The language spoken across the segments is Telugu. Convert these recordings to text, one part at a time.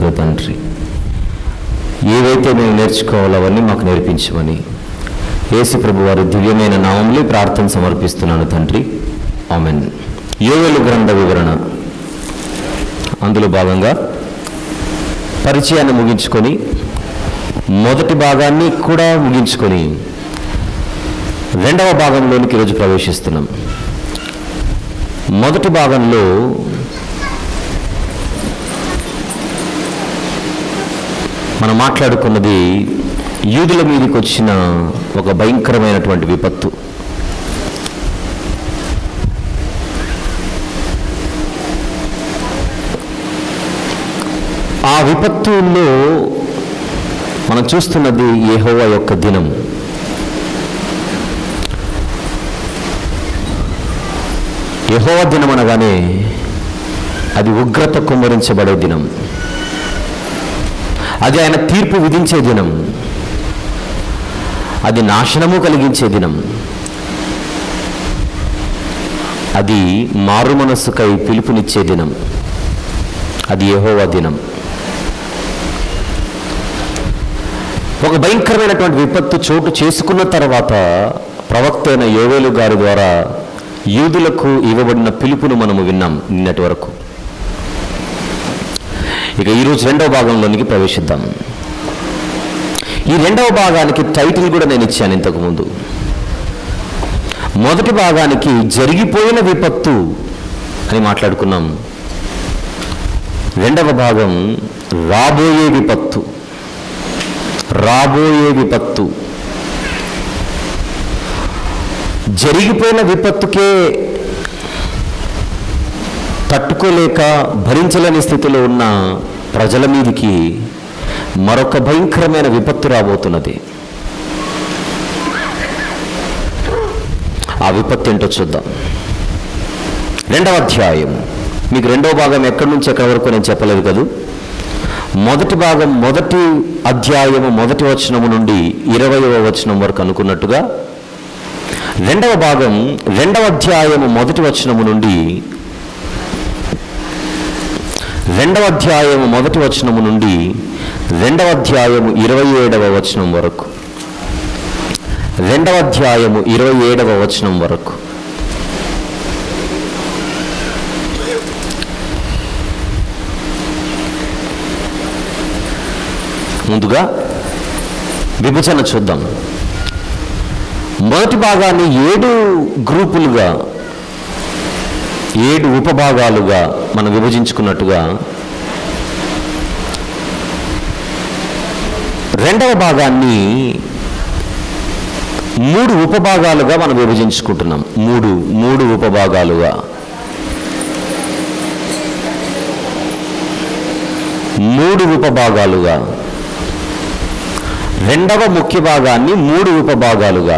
స్థుతులు తండ్రి. ఏవైతే మేము నేర్చుకోవాలో అవన్నీ మాకు నేర్పించమని యేసు ప్రభు వారి దివ్యమైన నామములో ప్రార్థన సమర్పిస్తున్నాను తండ్రి. ఆమెన్. యోవేలు గ్రంథ వివరణ, అందులో భాగంగా పరిచయాన్ని ముగించుకొని మొదటి భాగాన్ని కూడా ముగించుకొని రెండవ భాగంలోనికి ఈరోజు ప్రవేశిస్తున్నాం. మొదటి భాగంలో మనం మాట్లాడుకున్నది యూదుల మీదకి వచ్చిన ఒక భయంకరమైనటువంటి విపత్తు. ఆ విపత్తుల్లో మనం చూస్తున్నది యెహోవా యొక్క దినం. యెహోవా దినం అనగానే అది ఉగ్రత కుమ్మరించబడే దినం, అది ఆయన తీర్పు విధించే దినం, అది నాశనము కలిగించే దినం, అది మారు మనస్సుకై పిలుపునిచ్చే దినం. అది యెహోవా దినం. ఒక భయంకరమైనటువంటి విపత్తు చోటు చేసుకున్న తర్వాత ప్రవక్త అయిన యోవేలు గారి ద్వారా యూదులకు ఇవ్వబడిన పిలుపును మనము విన్నాం నిన్నటి వరకు. ఇక ఈరోజు రెండవ భాగంలోనికి ప్రవేశిద్దాం. ఈ రెండవ భాగానికి టైటిల్ కూడా నేను ఇచ్చాను ఇంతకుముందు. మొదటి భాగానికి జరిగిపోయిన విపత్తు అని మాట్లాడుకున్నాం. రెండవ భాగం రాబోయే విపత్తు. రాబోయే విపత్తు. జరిగిపోయిన విపత్తుకే తట్టుకోలేక భరించలేని స్థితిలో ఉన్న ప్రజల మీదికి మరొక భయంకరమైన విపత్తు రాబోతున్నది. ఆ విపత్తు ఏంటో చూద్దాం. రెండవ అధ్యాయం. మీకు రెండవ భాగం ఎక్కడి నుంచి ఎక్కడి వరకు నేను చెప్పలేదు కదా. మొదటి భాగం మొదటి అధ్యాయము మొదటి వచనము నుండి 20వ వచనం వరకు అనుకున్నట్టుగా, రెండవ భాగం రెండవ అధ్యాయము మొదటి వచనము నుండి రెండవ అధ్యాయము మొదటి వచనము నుండి రెండవ అధ్యాయము 27వ వచనం వరకు, రెండవ అధ్యాయము 27వ వచనం వరకు. ముందుగా విభజన చూద్దాం. మొదటి భాగాన్ని 7 గ్రూపులుగా 7 ఉపభాగాలుగా మనం విభజించుకున్నట్టుగా రెండవ భాగాన్ని 3 ఉపభాగాలుగా మనం విభజించుకుంటున్నాం. మూడు ఉపభాగాలుగా. 3 ఉపభాగాలుగా. రెండవ ముఖ్య భాగాన్ని 3 ఉపభాగాలుగా.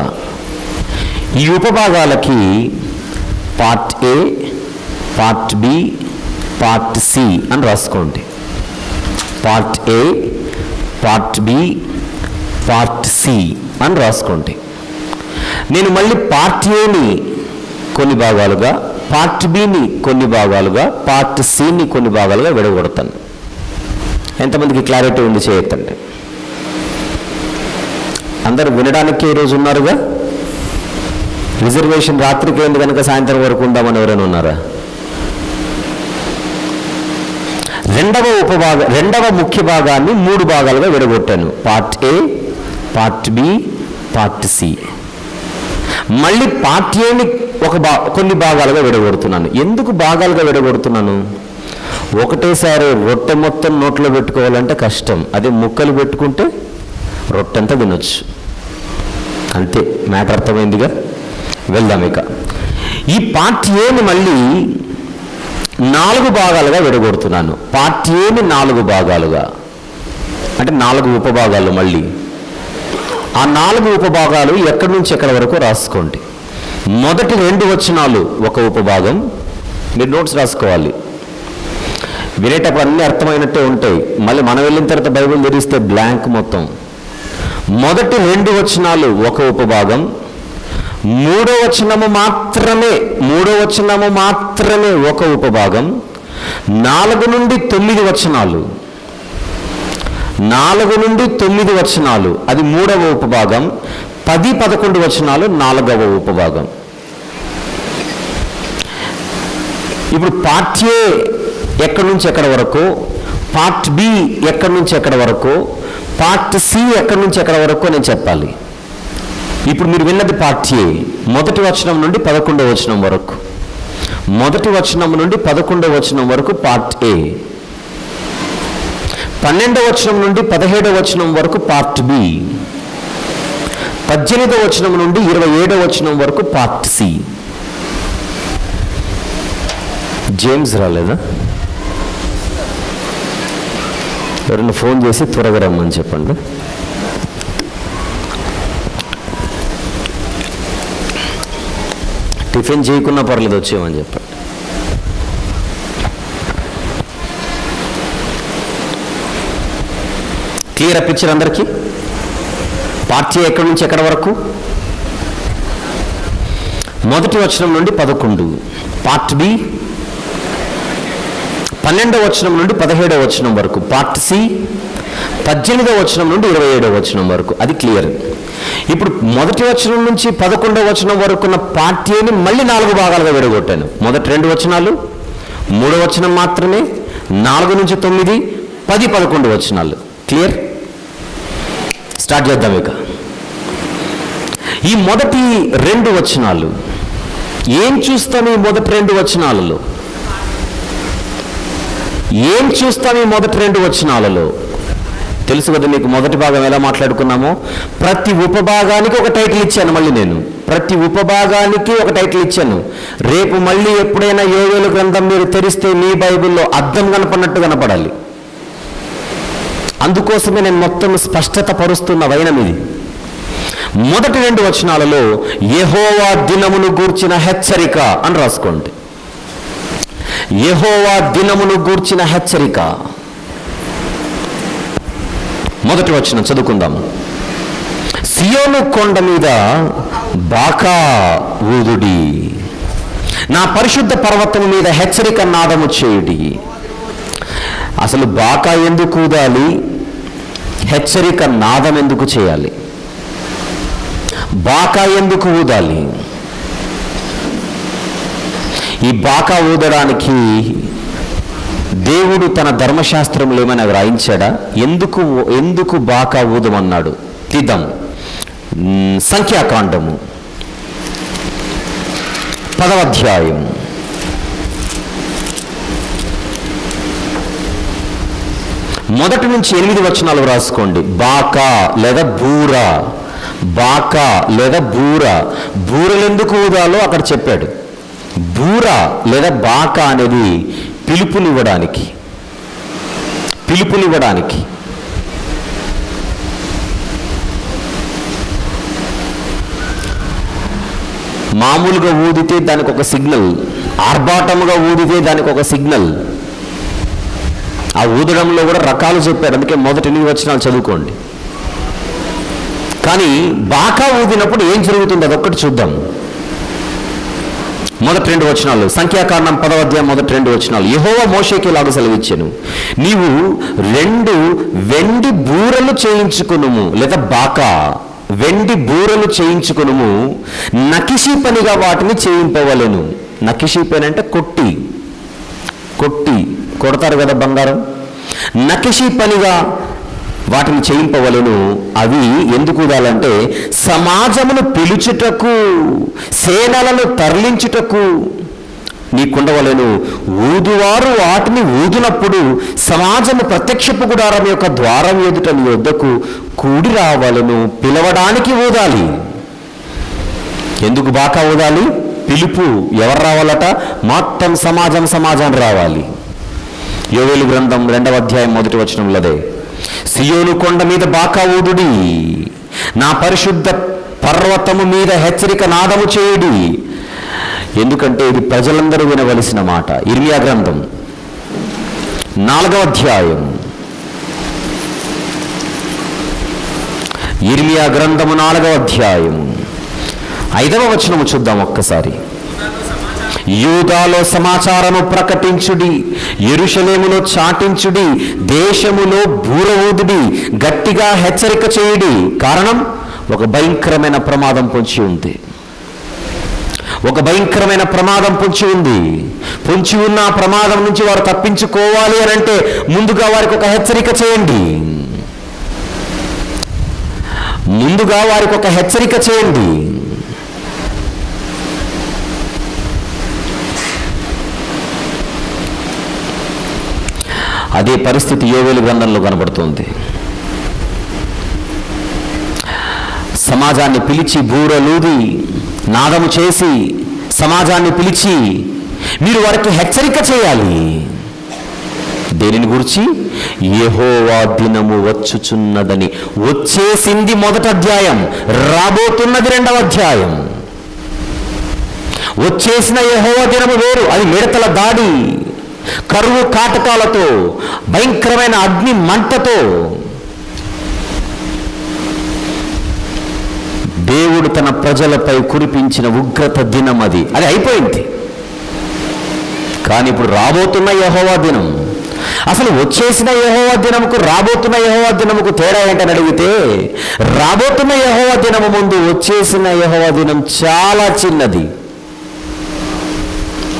ఈ ఉపభాగాలకి part A, part B, part C అని రాసుకోండి. Part A, part B, part C అని రాసుకోండి. నేను మళ్ళీ పార్ట్ ఏని కొన్ని భాగాలుగా, పార్ట్ బిని కొన్ని భాగాలుగా, పార్ట్ సిని కొన్ని భాగాలుగా విడగొడతాను. ఎంతమందికి క్లారిటీ ఉంది చేయొద్దండి. అందరూ వినడానికి ఈరోజు ఉన్నారుగా. రిజర్వేషన్ రాత్రికి ఏంది కనుక సాయంత్రం వరకు ఉందామని ఎవరైనా ఉన్నారా? రెండవ ముఖ్య భాగాన్ని 3 భాగాలుగా విడగొట్టాను. Part A, part B, part C. మళ్ళీ పార్ట్ ఏని కొన్ని భాగాలుగా విడగొడుతున్నాను. ఎందుకు భాగాలుగా విడగొడుతున్నాను? ఒకటేసారి రొట్టె మొత్తం నోట్లో పెట్టుకోవాలంటే కష్టం. అదే ముక్కలు పెట్టుకుంటే రొట్టెంతా తినొచ్చు. అంతే, మ్యాటర్ అర్థమైందిగా. వెళ్దాం. ఇక ఈ పార్ట్ ఏని మళ్ళీ 4 భాగాలుగా విడగొడుతున్నాను. పార్ట్ ఏని 4 భాగాలుగా, అంటే 4 ఉపభాగాలు. మళ్ళీ ఆ 4 ఉపభాగాలు ఎక్కడి నుంచి ఎక్కడి వరకు రాసుకోండి. మొదటి 2 వచనాలు ఒక ఉపభాగం. మీరు నోట్స్ రాసుకోవాలి. వినేటప్పుడు అన్నీ అర్థమైనట్టే ఉంటాయి. మళ్ళీ మనం వెళ్ళిన తర్వాత బైబిల్ తెరిస్తే బ్లాంక్ మొత్తం. మొదటి 2 వచనాలు ఒక ఉపభాగం, 3వ వచనము మాత్రమే ఒక ఉపభాగం, 4 నుండి 9 వచనాలు 4 నుండి 9 వచనాలు అది 3వ ఉపభాగం, 10, 11 వచనాలు 4వ ఉపభాగం. ఇప్పుడు పార్ట్ ఏ ఎక్కడి నుంచి ఎక్కడ వరకు, పార్ట్ బి ఎక్కడి నుంచి ఎక్కడ వరకు, పార్ట్ సి ఎక్కడి నుంచి ఎక్కడ వరకు నేను చెప్పాలి. ఇప్పుడు మీరు విన్నది పార్ట్ ఏ, 1వ వచనం నుండి 11వ వచనం వరకు. 1వ వచనం నుండి 11వ వచనం వరకు పార్ట్ ఏ. 12వ వచనం నుండి 17వ వచనం వరకు పార్ట్ బి. 18వ వచనం నుండి 27వ వచనం వరకు పార్ట్ సి. జేమ్స్ రాలేదా? ఎవరైనా ఫోన్ చేసి త్వరగా రమ్మని చెప్పండి. టిఫిన్ చేయకున్నా పర్లేదు, వచ్చేయమని చెప్పండి. క్లియర్ పిక్చర్ అందరికీ? పార్ట్ ఏ ఎక్కడి నుంచి ఎక్కడ వరకు? 1వ వచనం నుండి 11. పార్ట్ బి 12వ వచనం నుండి 17వ వచనం వరకు. పార్ట్ సి 18వ వచనం నుండి 27వ వచనం వరకు. అది క్లియర్. ఇప్పుడు 1వ వచనం నుంచి 11వ వచనం వరకు ఉన్న పార్ట్ ఏని మళ్ళీ 4 భాగాలుగా విడగొట్టాను. మొదటి 2 వచనాలు, 3వ వచనం మాత్రమే, 4 నుంచి 9, 10, 11 వచనాలు. క్లియర్? స్టార్ట్ చేద్దాం. ఇక ఈ మొదటి 2 వచనాలు ఏం చూస్తాం? ఈ మొదటి 2 వచనాలలో ఏం చూస్తాం? ఈ మొదటి 2 వచనాలలో తెలుసు కదా మీకు. మొదటి భాగం ఎలా మాట్లాడుకున్నామో, ప్రతి ఉపభాగానికి ఒక టైటిల్ ఇచ్చాను. మళ్ళీ నేను ప్రతి ఉపభాగానికి ఒక టైటిల్ ఇచ్చాను. రేపు మళ్ళీ ఎప్పుడైనా యోవేలు గ్రంథం మీరు తెరిస్తే మీ బైబిల్లో అద్దం కనపడినట్టు కనపడాలి. అందుకోసమే నేను మొత్తం స్పష్టత పరుస్తున్న వైనం ఇది. మొదటి 2 వచనాలలో యెహోవా దినమును గూర్చిన హెచ్చరిక అని రాసుకోండి. యెహోవా దినమును గూర్చిన హెచ్చరిక. మొదటి వచనం చదువుకుందాం. సియోను కొండ మీద బాకా ఊదుడి, నా పరిశుద్ధ పర్వతం మీద హెచ్చరిక నాదము చేయుడి. అసలు బాకా ఎందుకు ఊదాలి? హెచ్చరిక నాదం ఎందుకు చేయాలి? బాకా ఎందుకు ఊదాలి? ఈ బాకా ఊదడానికి దేవుడు తన ధర్మశాస్త్రంలో ఏమైనా వ్రాయించాడా? ఎందుకు బాకా ఊదమన్నాడు? తీద్దాం. సంఖ్యాకాండము 10వ అధ్యాయం 1 నుంచి 8 వచనాలు రాసుకోండి. బాకా లేదా బూర, బాకా లేదా బూర. బూరలు ఎందుకు ఊదాలో అక్కడ చెప్పాడు. బూర లేదా బాకా అనేది పిలుపునివ్వడానికి. మామూలుగా ఊదితే దానికి ఒక సిగ్నల్, ఆర్భాటముగా ఊదితే దానికి ఒక సిగ్నల్. ఆ ఊదడంలో కూడా రకాలు చెప్పారు, అందుకే మొదటి 8 వచనాలు చదువుకోండి. కానీ బాకా ఊదినప్పుడు ఏం జరుగుతుంది అదొక్కటి చూద్దాం. మొదటి 2 వచనాలు, సంఖ్యాకాండం 10వ అధ్యాయం మొదటి 2 వచనాలు. యెహోవా మోషేకి ఇలాగ సెలవిచ్చెను, నీవు 2 వెండి బూరలు చేయించుకునుము, లేదా బాకా వెండి బూరలు చేయించుకునుము, నకిషీ పనిగా వాటిని చేయింపవలెను. నకిషీ పని అంటే కొడతారు కదా బంగారం. నకిషీ పనిగా వాటిని చేయింపవలెను. అవి ఎందుకు ఊదాలంటే సమాజమును పిలుచుటకు, సేనలను తరలించుటకు నీకుండవలెను. ఊదువారు వాటిని ఊదినప్పుడు సమాజము ప్రత్యక్షపు గుడారం యొక్క ద్వారం ఎదుట నీ వద్దకు కూడి రావాలను. పిలవడానికి ఊదాలి. ఎందుకు బాకా ఊదాలి? పిలుపు. ఎవరు రావాలట? మొత్తం సమాజం రావాలి. యోవేలు గ్రంథం 2వ అధ్యాయం 1వ వచనంలోదే, సియోను కొండ మీద బాకా ఊదుడి, నా పరిశుద్ధ పర్వతము మీద హెచ్చరిక నాదము చేయుడి. ఎందుకంటే ఇది ప్రజలందరూ వినవలసిన మాట. ఇర్మియా గ్రంథం 4వ అధ్యాయం, ఇర్మియా గ్రంథము 4వ అధ్యాయం 5వ వచనము చూద్దాం ఒక్కసారి. యూదాలో సమాచారము ప్రకటించుడి, యెరూషలేములో చాటించుడి, దేశములో బూర ఊదుడి, గట్టిగా హెచ్చరిక చేయుడి. కారణం, ఒక భయంకరమైన ప్రమాదం పొంచి ఉంది. ఒక భయంకరమైన ప్రమాదం పొంచి ఉంది. పొంచి ఉన్న ఆ ప్రమాదం నుంచి వారు తప్పించుకోవాలి అని అంటే ముందుగా వారికి ఒక హెచ్చరిక చేయండి. ముందుగా వారికి ఒక హెచ్చరిక చేయండి. అదే పరిస్థితి యోవేలు గ్రంథంలో కనబడుతుంది. సమాజాన్ని పిలిచి బూరలూది నాదము చేసి సమాజాన్ని పిలిచి మీరు వారికి హెచ్చరిక చేయాలి. దేనిని గురించి? యెహోవా దినము వచ్చుచున్నదని. వచ్చేసింది 1వ అధ్యాయం, రాబోతున్నది 2వ అధ్యాయం. వచ్చేసిన యెహోవా దినము వేరు. అది మిడతల దాడి, కరువు కాటకాలతో, భయంకరమైన అగ్ని మంటతో దేవుడు తన ప్రజలపై కురిపించిన ఉగ్రత దినం అది అయిపోయింది. కానీ ఇప్పుడు రాబోతున్న యెహోవా దినం, అసలు వచ్చేసిన యెహోవా దినముకు రాబోతున్న యెహోవా దినముకు తేడా ఏంటని అడిగితే, రాబోతున్న యెహోవా దినము ముందు వచ్చేసిన యెహోవా దినం చాలా చిన్నది.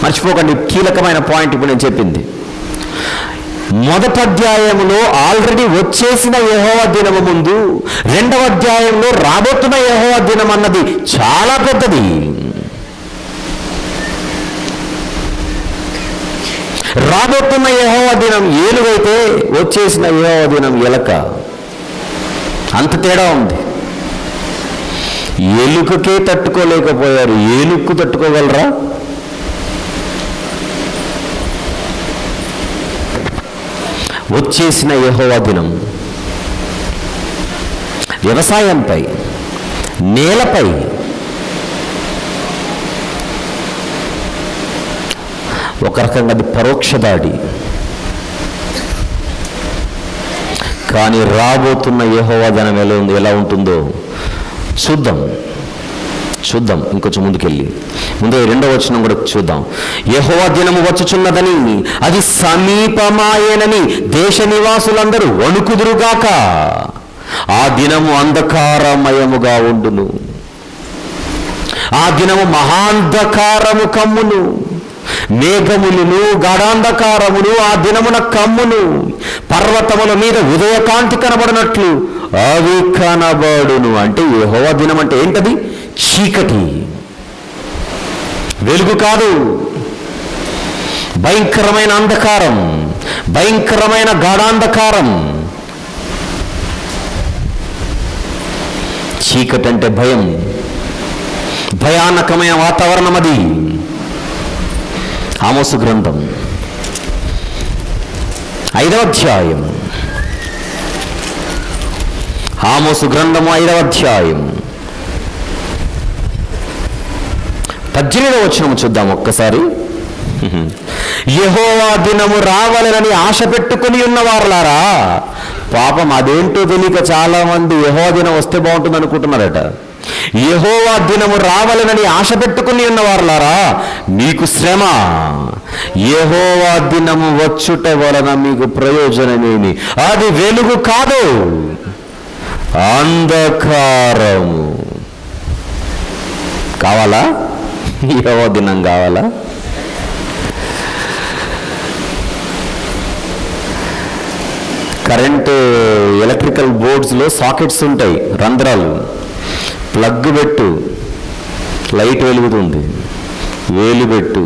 మర్చిపోకండి, కీలకమైన పాయింట్ ఇప్పుడు నేను చెప్పింది. 1వ అధ్యాయంలో ఆల్రెడీ వచ్చేసిన యెహోవా దినము ముందు 2వ అధ్యాయంలో రాబోతున్న యెహోవా దినం అన్నది చాలా పెద్దది. రాబోతున్న యెహోవా దినం ఏనుగైతే వచ్చేసిన యెహోవా దినం ఎలక. అంత తేడా ఉంది. ఎలుకకే తట్టుకోలేకపోయారు, ఏనుక్కు తట్టుకోగలరా? వచ్చేసిన యెహోవా దినం వ్యవసాయంపై, నేలపై ఒక రకంగా అది పరోక్ష దాడి. కానీ రాబోతున్న యెహోవా దినం ఎలా ఉంటుందో చూద్దాం ఇంకొంచెం ముందుకెళ్ళి. ముందే 2వ వచనం కూడా చూద్దాం. యెహోవా దినము వచ్చుచున్నదని, అది సమీపమాయేనని దేశ నివాసులందరూ వణుకుదురుగాక. ఆ దినము అంధకారమయముగా ఉండును, ఆ దినము మహాంధకారము కమ్మును, మేఘములను గాఢాంధకారమును ఆ దినమున కమ్మును, పర్వతముల మీద ఉదయకాంతి కనబడినట్లు అవి కనబడును. అంటే యెహోవా దినం అంటే ఏంటది? చీకటి, వెలుగు కాదు. భయంకరమైన అంధకారం, భయంకరమైన గాఢాంధకారం. చీకటి అంటే భయం, భయానకమైన వాతావరణం అది. ఆమోసు గ్రంథం 5వ అధ్యాయం, ఆమోసు గ్రంథము 5వ అధ్యాయం 18వ వచనం చూద్దాం ఒక్కసారి. యెహోవా దినము రావాలని ఆశ పెట్టుకుని ఉన్నవారులారా, పాపం అదేంటో తెలియక చాలా మంది యెహోవా దినం వస్తే బాగుంటుంది అనుకుంటున్నారట. యెహోవా దినము రావాలని ఆశ పెట్టుకుని ఉన్నవారులారా, మీకు శ్రమ. యెహోవా దినము వచ్చుట వలన మీకు ప్రయోజనమేమి? అది వెలుగు కాదు, అంధకారము. కావాలా? యెహోవా దినం కావాలా? కరెంటు ఎలక్ట్రికల్ బోర్డ్స్లో సాకెట్స్ ఉంటాయి, రంధ్రాలు. ప్లగ్ పెట్టు, లైట్ వెలుగుతుంది. వేలు పెట్టు,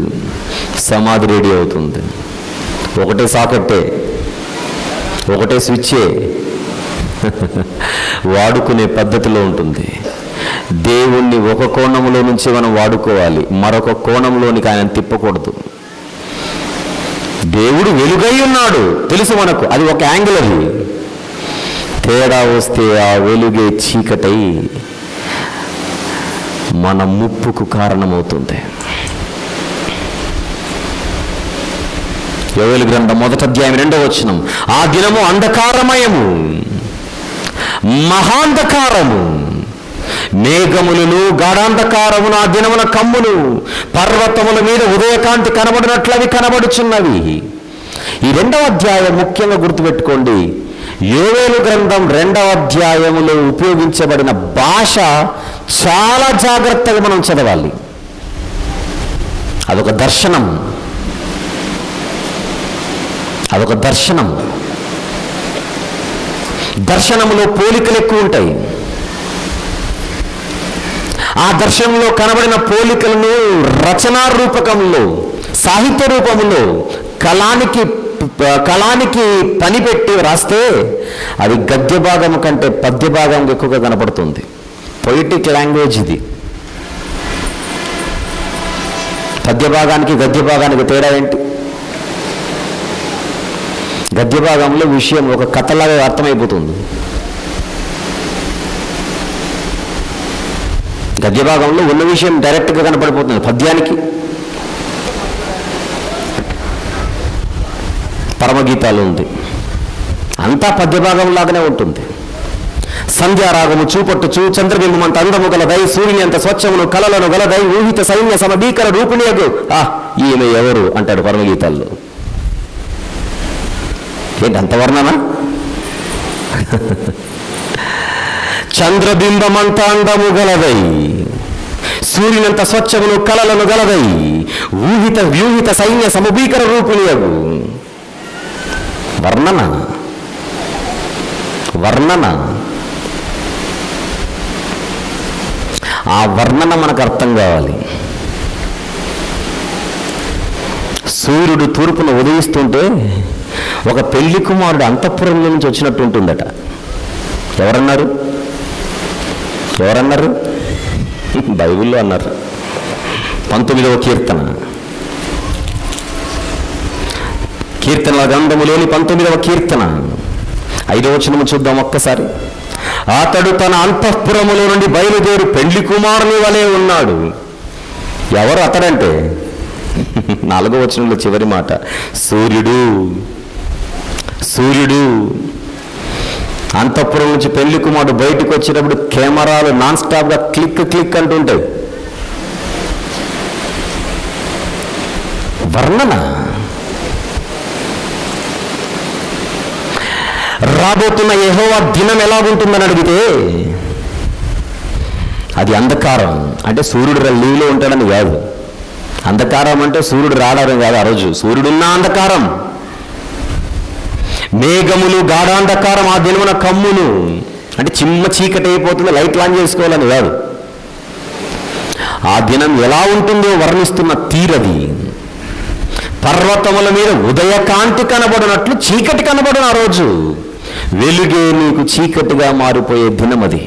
సమాధి రెడీ అవుతుంది. ఒకటే సాకెట్టే, ఒకటే స్విచ్చే. వాడుకునే పద్ధతిలో ఉంటుంది. దేవుణ్ణి ఒక కోణంలో నుంచి మనం వాడుకోవాలి, మరొక కోణంలోనికి ఆయన తిప్పకూడదు. దేవుడు వెలుగై ఉన్నాడు తెలుసు మనకు, అది ఒక యాంగిల్. అది తేడా వస్తే ఆ వెలుగే చీకటై మన ముప్పుకు కారణమవుతుంది. యోవేలు గ్రంథం 1వ అధ్యాయం 2వ వచనం, ఆ దినము అంధకారమయము, మహాంధకారము. మేఘములను గాఢాంధకారమును ఆ దినమున కమ్మును, పర్వతముల మీద ఉదయకాంతి కనబడినట్లు అవి కనబడుచున్నవి. ఈ 2వ అధ్యాయం ముఖ్యంగా గుర్తుపెట్టుకోండి. యోవేలు గ్రంథం 2వ అధ్యాయములో ఉపయోగించబడిన భాష చాలా జాగ్రత్తగా మనం చదవాలి. అదొక దర్శనం, అదొక దర్శనం. దర్శనంలో పోలికలు ఎక్కువ ఉంటాయి. ఆ దర్శనంలో కనబడిన పోలికలను రచనా రూపకంలో, సాహిత్య రూపంలో కళానికి పని పెట్టి రాస్తే అది గద్య భాగం కంటే పద్య భాగం ఎక్కువగా కనపడుతుంది. పొయిటిక్ లాంగ్వేజ్ ఇది. పద్య భాగానికి గద్య భాగానికి తేడా ఏంటి? గద్య భాగంలో విషయం ఒక కథలాగా అర్థమైపోతుంది. గద్య భాగంలో ఉన్న విషయం డైరెక్ట్గా కనపడిపోతుంది. పద్యానికి పరమగీతాలు ఉంది, అంతా పద్యభాగం లాగానే ఉంటుంది. సంధ్యారాగము చూపట్టుచు చంద్రబింబమంత అందము గలదై, సూర్యుని అంత స్వచ్ఛమును కలలను గలదై, ఊహిత సైన్య సమభీకర రూపిణియగు ఈమె ఎవరు అంటాడు పరమగీతాల్లో. ఏంటి అంత వర్ణన? చంద్రబింబమంత అందము గలదై, సూర్యునంత స్వచ్ఛమును కలలను గలదై, వ్యూహిత సైన్య సమభీకర రూపిణియగు. వర్ణన వర్ణన ఆ వర్ణన మనకు అర్థం కావాలి. సూర్యుడు తూర్పున ఉదయిస్తుంటే ఒక పెళ్లి కుమారుడు అంతఃపురంలో నుంచి వచ్చినట్టు ఉంటుందట. ఎవరన్నారు? బైబిల్లో అన్నారు. 19వ కీర్తనల గ్రంథములోని 19వ కీర్తన 5వ వచనము చూద్దాం ఒక్కసారి. అతడు తన అంతఃపురములో నుండి బయలుదేరు పెళ్లి కుమారుని వలె ఉన్నాడు. ఎవరు అతడంటే 4వ వచనంలో చివరి మాట, సూర్యుడు అంతఃపురం నుంచి పెళ్లి కుమారుడు బయటకు వచ్చేటప్పుడు కెమెరాలు నాన్ స్టాప్గా క్లిక్ అంటుంటాయి. వర్ణన. రాబోతున్న యెహోవా దినం ఎలాగుంటుందని అడిగితే అది అంధకారం. అంటే సూర్యుడు లీలో ఉంటాడని కాదు. అంధకారం అంటే సూర్యుడు రావడం కాదు. ఆ రోజు సూర్యుడున్న అంధకారం. మేఘములు గాఢాంధకారం ఆ దినమున కమ్మును అంటే చిమ్మ చీకటి అయిపోతుంది, లైట్ ఆన్ చేసుకోవాలని కాదు. ఆ దినం ఎలా ఉంటుందో వర్ణిస్తున్న తీరది. పర్వతముల మీద ఉదయకాంతి కనబడినట్లు చీకటి కనబడిన ఆ రోజు, వెలుగే నీకు చీకటిగా మారిపోయే దినం అది.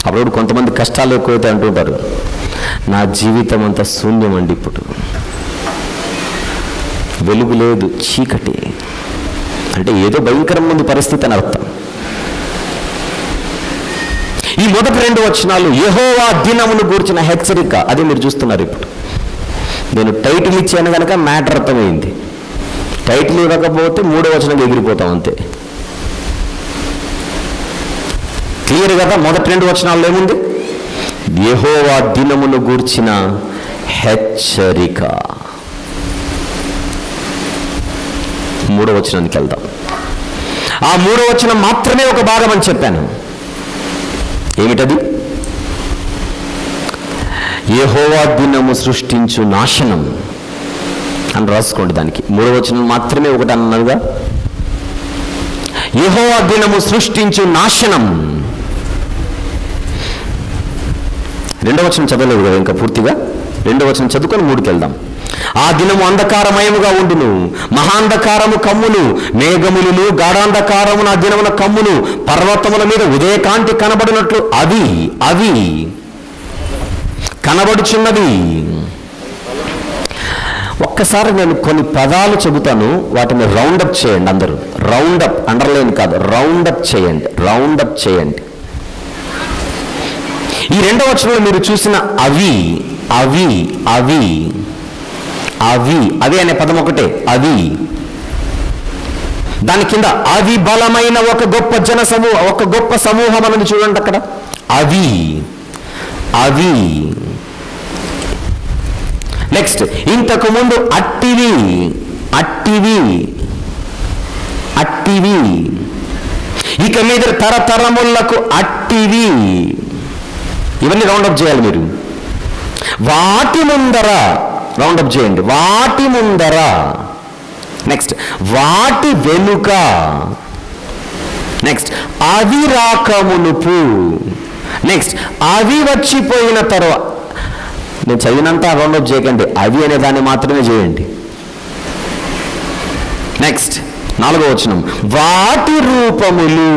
అప్పుడు కొంతమంది కష్టాలు ఎక్కువైతే అంటుంటారు, నా జీవితం అంతా శూన్యం అండి, ఇప్పుడు వెలుగు లేదు, చీకటి అంటే ఏదో భయంకరమైన పరిస్థితి అని అర్థం. ఈ మొదటి 2 వచనాలు యెహోవా దినమును గూర్చిన హెచ్చరిక. అది మీరు చూస్తున్నారు. ఇప్పుడు నేను టైటిల్ ఇచ్చాను కనుక మ్యాటర్ అర్థమైంది. టైటిల్ ఇవ్వకపోతే 3వ వచనం ఎగిరిపోతాం అంతే. క్లియర్ కదా? మొదటి 2 వచనాల్లో ఏముంది? యెహోవా దినమును గూర్చిన హెచ్చరిక. 3వ వచనానికి వెళ్దాం. ఆ 3వ వచనం మాత్రమే ఒక భాగం అని చెప్పాను. ఏమిటది? యెహోవా దినము సృష్టించు నాశనం అని రాసుకోండి. దానికి 3వ వచనం మాత్రమే ఒకటి అన్నదిగా. యెహోవా దినము సృష్టించు నాశనం. 2వ వచనం చదవలేదు కదా ఇంకా పూర్తిగా. 2వ వచనం చదువుకొని 3కి వెళ్దాం. ఆ దినము అంధకారమయముగా ఉండును, మహాంధకారము కమ్మును, మేఘములను గాఢాంధకారము నా దినమున కమ్మును, పర్వతముల మీద ఉదయకాంతి కనబడినట్లు అవి కనబడుచున్నది. ఒక్కసారి నేను కొన్ని పదాలు చెబుతాను, వాటిని రౌండప్ చేయండి అందరూ. రౌండప్, అండర్లైన్ కాదు, రౌండప్ చేయండి. ఈ 2వ వచనంలో మీరు చూసిన అవి అవి అనే పదం ఒకటే. అవి దాని కింద అవి బలమైన ఒక గొప్ప సమూహం అనేది చూడండి అక్కడ. అవి నెక్స్ట్ ఇంతకు ముందు అట్టివి ఇక మీద తరతరములకు అట్టివి. ఇవన్నీ రౌండప్ చేయాలి మీరు. వాటి ముందర రౌండప్ చేయండి. వాటి ముందర, నెక్స్ట్ వాటి వెనుక, నెక్స్ట్ అవి రాకమునుపు, నెక్స్ట్ అవి వచ్చిపోయిన తర్వాత. నేను చదివినంతా రౌండప్ చేయకండి, అవి అనే దాన్ని మాత్రమే చేయండి. నెక్స్ట్ 4వ వచనం వాటి రూపములు.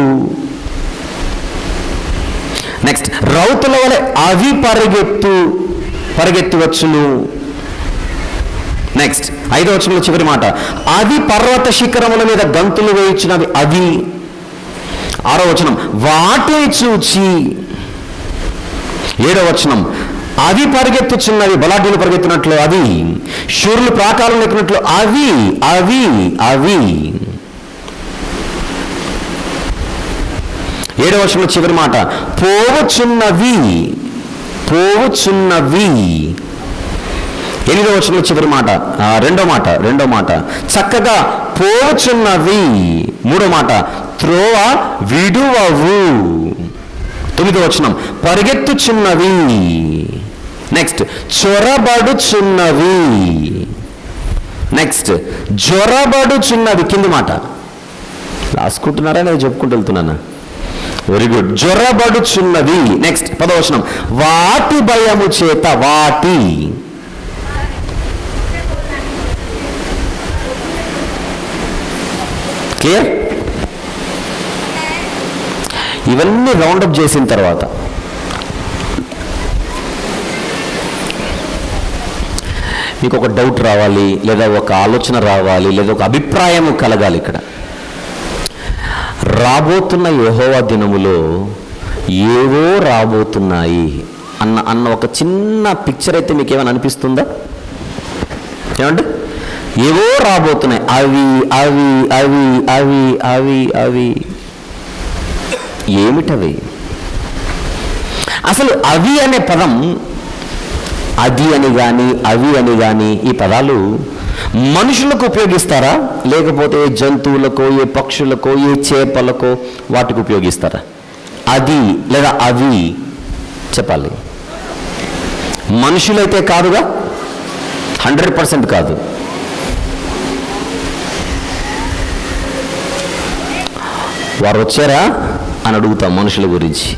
నెక్స్ట్ రౌతుల వలె అవి పరిగెత్తువచ్చును. నెక్స్ట్ 5వ వచనంలో చివరి మాట అవి పర్వత శిఖరముల మీద గంతులు వేయించినవి అవి. 6వ వచనం వాటిని చూచి. 7వ వచనం అవి పరిగెత్తుచున్నవి, బలాఢ్యులు పరిగెత్తినట్లు అవి, శూరులు ప్రాకారం ఎక్కినట్లు అవి. 7వ వచనంలో చివరి మాట పోవచున్నవి. 8వ వచనంలో చివరి మాట, రెండో మాట చక్కగా పోవచున్నవి. 3వ మాట త్రోవ విడువవు. 9వ వచనం పరిగెత్తుచున్నవి. నెక్స్ట్ చొరబడుచున్నవి. నెక్స్ట్ జ్వరబడుచున్నవి. కింది మాట రాసుకుంటున్నారా నేను చెప్పుకుంటూ వెళ్తున్నానా? Very good. జ్వరబడుచున్నవి. నెక్స్ట్ 10వ వచనం వాటి భయము చేత. వాటి క్లియర్. ఇవన్నీ రౌండప్ చేసిన తర్వాత మీకు ఒక డౌట్ రావాలి, లేదా ఒక ఆలోచన రావాలి, లేదా ఒక అభిప్రాయం కలగాలి. ఇక్కడ రాబోతున్న యెహోవా దినములో ఏవో రాబోతున్నాయి అన్న ఒక చిన్న పిక్చర్ అయితే మీకు ఏమైనా అనిపిస్తుందా? ఏమండి? ఏవో రాబోతున్నాయి, అవి అవి అవి అవి అవి అవి ఏమిటవి? అసలు అవి అనే పదం, అది అని కానీ అవి అని కానీ ఈ పదాలు మనుషులకు ఉపయోగిస్తారా, లేకపోతే ఏ జంతువులకో, ఏ పక్షులకో, ఏ చేపలకో వాటికి ఉపయోగిస్తారా? అది లేదా అవి చెప్పాలి. మనుషులైతే కాదుగా, 100% కాదు. వారు వచ్చారా అని అడుగుతాం మనుషుల గురించి.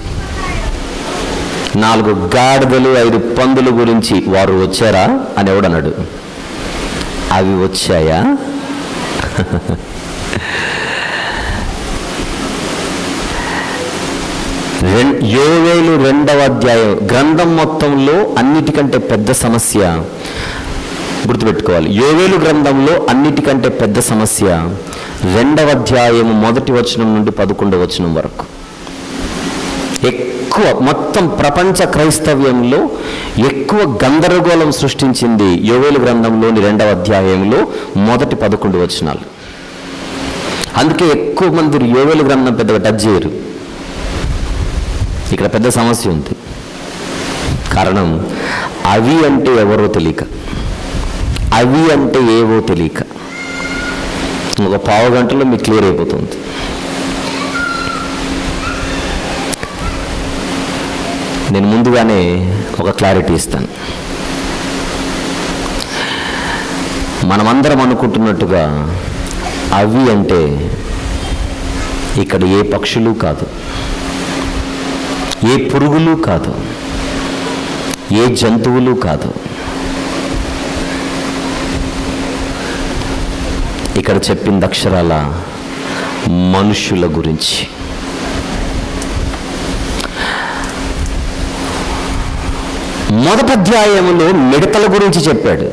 4 గాడిదలు 5 పందుల గురించి వారు వచ్చారా అని ఎవడన్నాడు? అవి వచ్చాయా? యోవేలు 2వ అధ్యాయం గ్రంథం మొత్తంలో అన్నిటికంటే పెద్ద సమస్య గుర్తుపెట్టుకోవాలి. యోవేలు గ్రంథంలో అన్నిటికంటే పెద్ద సమస్య 2వ అధ్యాయం 1వ వచనం నుండి 11వ వచనం వరకు. ఎక్కువ మొత్తం ప్రపంచ క్రైస్తవ్యంలో ఎక్కువ గందరగోళం సృష్టించింది యోవేలు గ్రంథంలోని 2వ అధ్యాయంలో మొదటి 11 వచనాలు. అందుకే ఎక్కువ మంది యోవేలు గ్రంథం పెద్దగా టచ్ చేయరు. ఇక్కడ పెద్ద సమస్య ఉంది. కారణం అవి అంటే ఎవరో తెలియక, అవి అంటే ఏవో తెలియక. ఒక పావు గంటలో మీకు క్లియర్ అయిపోతుంది. నేను ముందుగానే ఒక క్లారిటీ ఇస్తాను. మనమందరం అనుకుంటున్నట్టుగా అవి అంటే ఇక్కడ ఏ పక్షులు కాదు, ఏ పురుగులు కాదు, ఏ జంతువులు కాదు. ఇక్కడ చెప్పింది అక్షరాల మనుషుల గురించి. మొదటి అధ్యాయంలో మిడతల గురించి చెప్పాడు.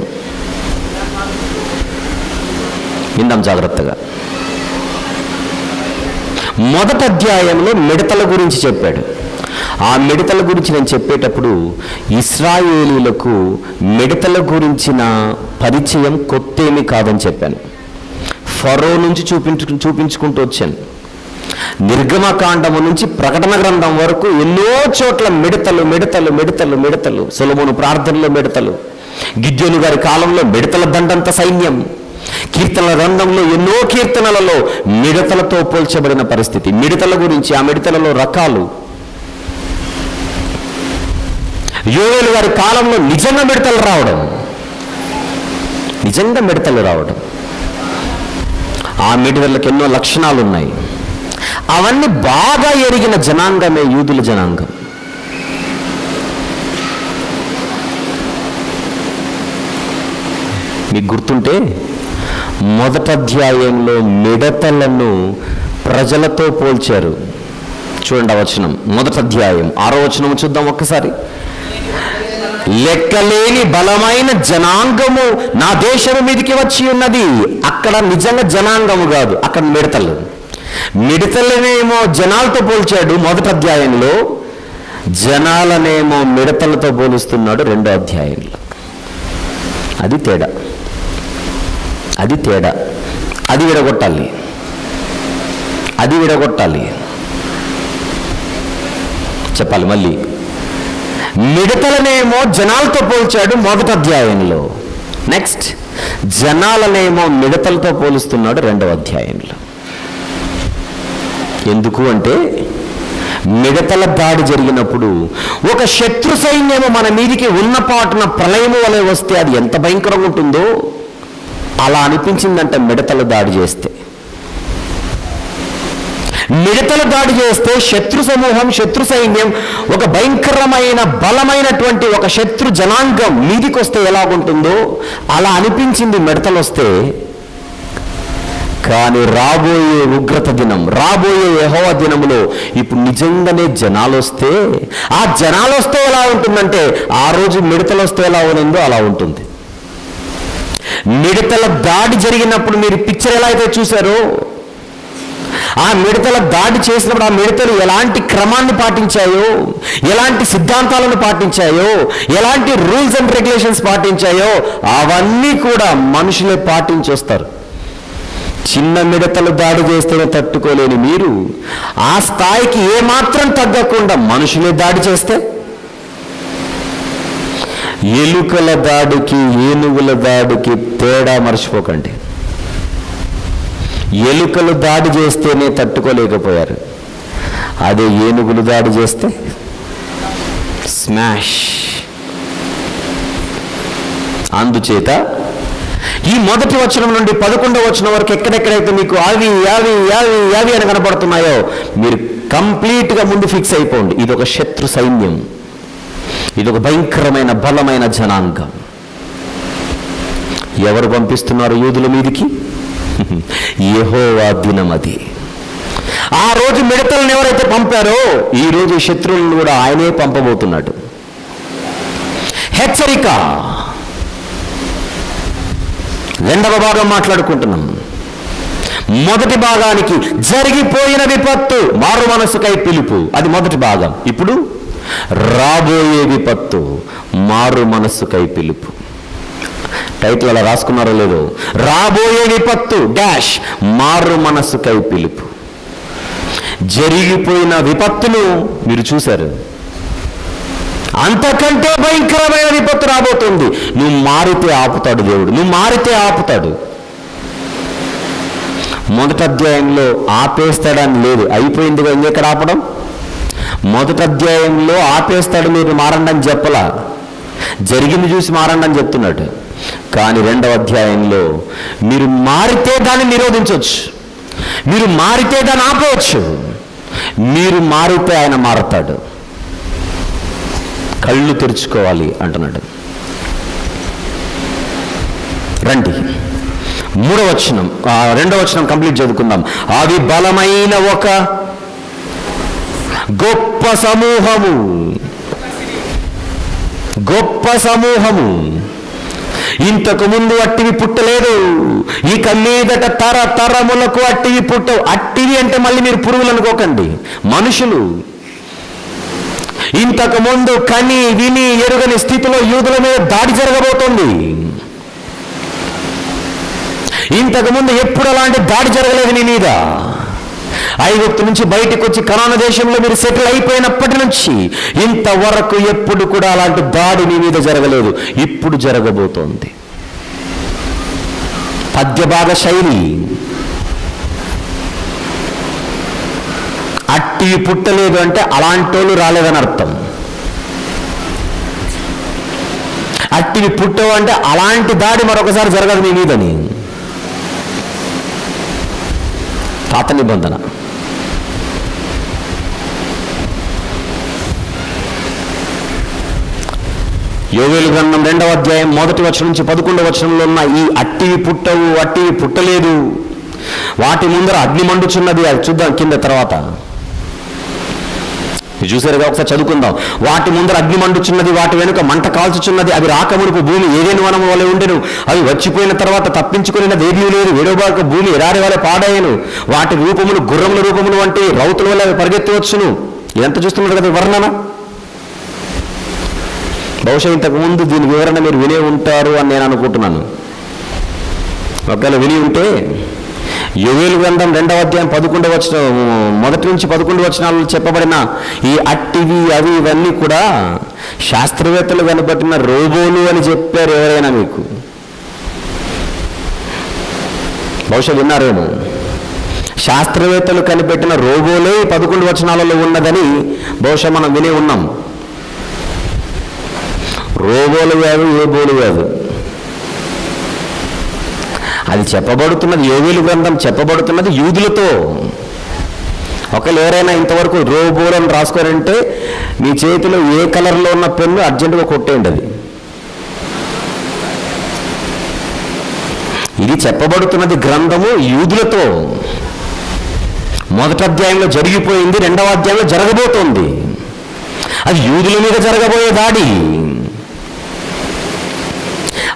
విందాం జాగ్రత్తగా. మొదటి అధ్యాయంలో మిడతల గురించి చెప్పాడు. ఆ మిడతల గురించి నేను చెప్పేటప్పుడు ఇశ్రాయేలీలకు మిడతల గురించిన పరిచయం కొత్తేమీ కాదని చెప్పాను. ఫరో నుంచి చూపించుకుంటూ వచ్చాను. నిర్గమకాండము నుంచి ప్రకటన గ్రంథం వరకు ఎన్నో చోట్ల మిడతలు మిడతలు మిడతలు మిడతలు, సొలొమోను ప్రార్థనలో మిడతలు, గిద్యోను గారి కాలంలో మిడతల దండంత సైన్యం, కీర్తనల గ్రంథంలో ఎన్నో కీర్తనలలో మిడతలతో పోల్చబడిన పరిస్థితి. మిడతల గురించి, ఆ మిడతలలో రకాలు. యోవేలు గారి కాలంలో నిజంగా మిడతలు రావడం, నిజంగా మిడతలు రావడం. ఆ మిడతలకు ఎన్నో లక్షణాలు ఉన్నాయి. అవన్నీ బాగా ఎరిగిన జనాంగమే యూదుల జనాంగం. మీకు గుర్తుంటే మొదటి అధ్యాయంలో మిడతలను ప్రజలతో పోల్చారు. చూడండి ఆ వచనం, మొదటి అధ్యాయం 6వ వచనం చూద్దాం ఒక్కసారి. లెక్కలేని బలమైన జనాంగము నా దేశము మీదికి వచ్చి ఉన్నది. అక్కడ నిజంగా జనాంగము కాదు, అక్కడ మిడతలు. మిడతలనేమో జనాలతో పోల్చాడు మొదటి అధ్యాయంలో, జనాలనేమో మిడతలతో పోలుస్తున్నాడు 2వ అధ్యాయంలో. అది తేడా, అది తేడా. అది విడగొట్టాలి, అది విడగొట్టాలి. చెప్పాలి మళ్ళీ. మిడతలనేమో జనాలతో పోల్చాడు మొదటి అధ్యాయంలో, నెక్స్ట్ జనాలనేమో మిడతలతో పోలుస్తున్నాడు 2వ అధ్యాయంలో. ఎందుకు అంటే మిడతల దాడి జరిగినప్పుడు ఒక శత్రు సైన్యము మన మీదికి ఉన్న పాటున ప్రళయము వలె వస్తే అది ఎంత భయంకరంగా ఉంటుందో అలా అనిపించిందంట మిడతల దాడి చేస్తే. మిడతల దాడి చేస్తే శత్రు సమూహం, శత్రు సైన్యం, ఒక భయంకరమైన బలమైనటువంటి ఒక శత్రు జనాంగం మీదికి వస్తే ఎలాగుంటుందో అలా అనిపించింది మిడతలు వస్తే. కానీ రాబోయే ఉగ్రత దినం, రాబోయే యెహోవా దినములో ఇప్పుడు నిజంగానే జనాలు వస్తే, ఆ జనాలు వస్తే ఎలా ఉంటుందంటే ఆ రోజు మిడతలు వస్తే ఎలా ఉందో అలా ఉంటుంది. మిడతల దాడి జరిగినప్పుడు మీరు పిక్చర్ ఎలా అయితే చూశారో, ఆ మిడతల దాడి చేసినప్పుడు ఆ మిడతలు ఎలాంటి క్రమాన్ని పాటించాయో, ఎలాంటి సిద్ధాంతాలను పాటించాయో, ఎలాంటి రూల్స్ అండ్ రెగ్యులేషన్స్ పాటించాయో అవన్నీ కూడా మనుషులే పాటించి వస్తారు. చిన్న మిడతలు దాడి చేస్తేనే తట్టుకోలేని మీరు ఆ స్థాయికి ఏమాత్రం తగ్గకుండా మనుషులే దాడి చేస్తే, ఎలుకల దాడికి ఏనుగుల దాడికి తేడా మర్చిపోకండి. ఎలుకలు దాడి చేస్తేనే తట్టుకోలేకపోయారు, అదే ఏనుగులు దాడి చేస్తే స్మాష్. అందుచేత ఈ మొదటి వచనం నుండి 11వ వచనం వరకు ఎక్కడెక్కడైతే మీకు అవి అవి అవి అవి అని కనపడుతున్నాయో మీరు కంప్లీట్గా ముందు ఫిక్స్ అయిపోండి. ఇది ఒక శత్రు సైన్యం, ఇది ఒక భయంకరమైన బలమైన జనాంగం. ఎవరు పంపిస్తున్నారు యూదుల మీదికి? యెహోవా దినం అది. ఆ రోజు మిడతలను ఎవరైతే పంపారో ఈ రోజు శత్రువులను కూడా ఆయనే పంపబోతున్నాడు. హెచ్చరిక. 2వ భాగం మాట్లాడుకుంటున్నాం. మొదటి భాగానికి జరిగిపోయిన విపత్తు, మారు మనసుకై పిలుపు, అది మొదటి భాగం. ఇప్పుడు రాబోయే విపత్తు, మారు మనసుకై పిలుపు. టైటిల్ అలా రాసుకున్నారో లేదో, రాబోయే విపత్తు డాష్ మారు మనసుకై పిలుపు. జరిగిపోయిన విపత్తును మీరు చూశారు, అంతకంటే భయంకరమైన విపత్తు రాబోతుంది. నువ్వు మారితే ఆపుతాడు దేవుడు, నువ్వు మారితే ఆపుతాడు. మొదటి అధ్యాయంలో ఆపేస్తాడని లేదు, అయిపోయిందిగా ఇంకెక్కడ ఆపడం. మొదటి అధ్యాయంలో ఆపేస్తాడు మీరు మారండి అని చెప్పలా, జరిగింది చూసి మారండి అని చెప్తున్నాడు. కానీ 2వ అధ్యాయంలో మీరు మారితే దాన్ని నిరోధించవచ్చు, మీరు మారితే దాన్ని ఆపవచ్చు, మీరు మారితే ఆయన మారతాడు. కళ్ళు తెరుచుకోవాలి అంటున్నాడు. రండి 3వ వచనం, 2వ వచనం కంప్లీట్ చదువుకుందాం. అది బలమైన ఒక గొప్ప సమూహము, గొప్ప సమూహము, ఇంతకు ముందు అట్టివి పుట్టలేదు, ఇక మీదట తరములకు అట్టివి పుట్టవు. అట్టివి అంటే మళ్ళీ మీరు పురుగులు అనుకోకండి, మనుషులు. ఇంతకు ముందు కని విని ఎరుగని స్థితిలో యూదుల మీద దాడి జరగబోతోంది. ఇంతకుముందు ఎప్పుడు అలాంటి దాడి జరగలేదు నీ మీద. ఐగుప్తు నుంచి బయటకు వచ్చి కనాను దేశంలో మీరు సెటిల్ అయిపోయినప్పటి నుంచి ఇంతవరకు ఎప్పుడు కూడా అలాంటి దాడి నీ మీద జరగలేదు. ఇప్పుడు జరగబోతోంది. పద్యభాగ శైలి. అట్టి పుట్టలేదు అంటే అలాంటోళ్ళు రాలేదని అర్థం. అట్టివి పుట్టవు అంటే అలాంటి దాడి మరొకసారి జరగదు నీ మీదని. పాత నిబంధన. యోవేలు గ్రంథం 2వ అధ్యాయం 1వ వచనం నుంచి 11వ వచనంలో ఉన్న ఈ అట్టివి పుట్టవు, అట్టివి పుట్టలేదు, వాటి ముందర అగ్ని మండుచున్నది, అది చూద్దాం కింద తర్వాత. చూసారుగా, ఒకసారి చదువుకుందాం. వాటి ముందర అగ్ని మండుచున్నది, వాటి వెనుక మంట కాల్చుచున్నది, అవి రాకమునుపు భూమి ఏదేని వనము వలె ఉండెను, అవి వచ్చిపోయిన తర్వాత తప్పించుకునేది ఏమీ లేదు, వేడోబాక భూమి ఎడారి వలె పాడాయను, వాటి రూపములు గుర్రముల రూపములు వంటి రౌతుల వల్ల అవి పరిగెత్తవచ్చును. ఇదంతా చూస్తున్నారు కదా వర్ణన. బహుశా ఇంతకుముందు దీని వివరణ మీరు వినే ఉంటారు అని నేను అనుకుంటున్నాను. ఒకవేళ విని ఉంటే యోవేలు గ్రంథం 2వ అధ్యాయం 11వ వచనం 1 నుంచి 11 వచనాల్లో చెప్పబడిన ఈ అట్టివి అవి ఇవన్నీ కూడా శాస్త్రవేత్తలు కనిపెట్టిన రోబోలు అని చెప్పారు ఎవరైనా మీకు? బహుశా విన్నారేమో. శాస్త్రవేత్తలు కనిపెట్టిన రోబోలే 11 వచనాలలో ఉన్నదని బహుశా మనం వినే ఉన్నాం. రోబోలు కాదు, ఏబోలు కాదు. అది చెప్పబడుతున్నది, యోవేలు గ్రంథం చెప్పబడుతున్నది యూదులతో. ఒకళ్ళు ఎవరైనా ఇంతవరకు రోబోలను రాసుకోరంటే మీ చేతిలో ఏ కలర్లో ఉన్న పెన్ను అర్జెంటుగా కొట్టేయండి. అది ఇది చెప్పబడుతున్నది గ్రంథము యూదులతో. 1వ అధ్యాయంలో జరిగిపోయింది, 2వ అధ్యాయంలో జరగబోతోంది. అది యూదుల మీద జరగబోయే దాడి.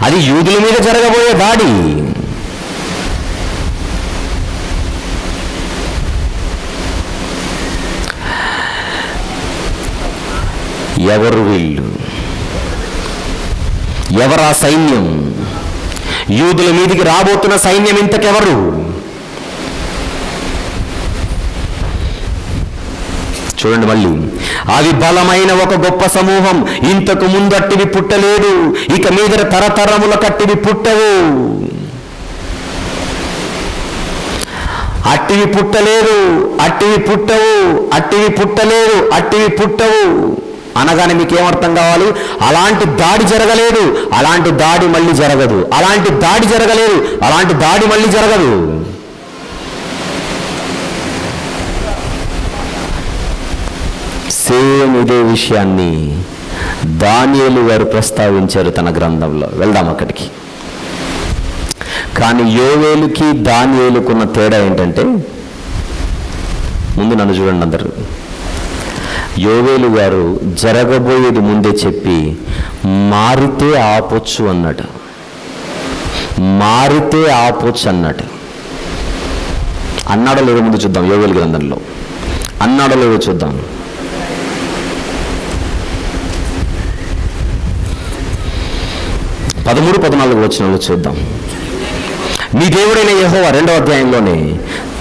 అది యూదుల మీద జరగబోయే దాడి. ఎవరు వీళ్ళు? ఎవరా సైన్యం? యూదుల మీదికి రాబోతున్న సైన్యం ఇంతకెవరు? చూడండి మళ్ళీ. అవి బలమైన ఒక గొప్ప సమూహం, ఇంతకు ముందు అట్టివి పుట్టలేదు, ఇక మీద తరతరముల కట్టివి పుట్టవు. అట్టివి పుట్టలేదు, అట్టివి పుట్టవు, అట్టివి పుట్టలేదు, అట్టివి పుట్టవు అనగానే మీకేమర్థం కావాలి? అలాంటి దాడి జరగలేదు, అలాంటి దాడి మళ్ళీ జరగదు. అలాంటి దాడి జరగలేదు, అలాంటి దాడి మళ్ళీ జరగదు. సేమ్ ఇదే విషయాన్ని దానియేలు గారు ప్రస్తావించారు తన గ్రంథంలో. వెళ్దాం అక్కడికి. కానీ యోవేలుకి దానియేలుకున్న తేడా ఏంటంటే, ముందు నన్ను చూడండి అందరూ. యోవేలు గారు జరగబోయేది ముందే చెప్పి మారితే ఆపొచ్చు అన్నాడు. మారితే ఆపొచ్చు అన్నాడు. అన్నాడో లేదో ముందు చూద్దాం. యోవేలు గ్రంథంలో అన్నాడో లేదో చూద్దాం. పదమూడు 14 వచనాలు చూద్దాం. మీ దేవుడైన యెహోవా 2వ అధ్యాయంలోనే,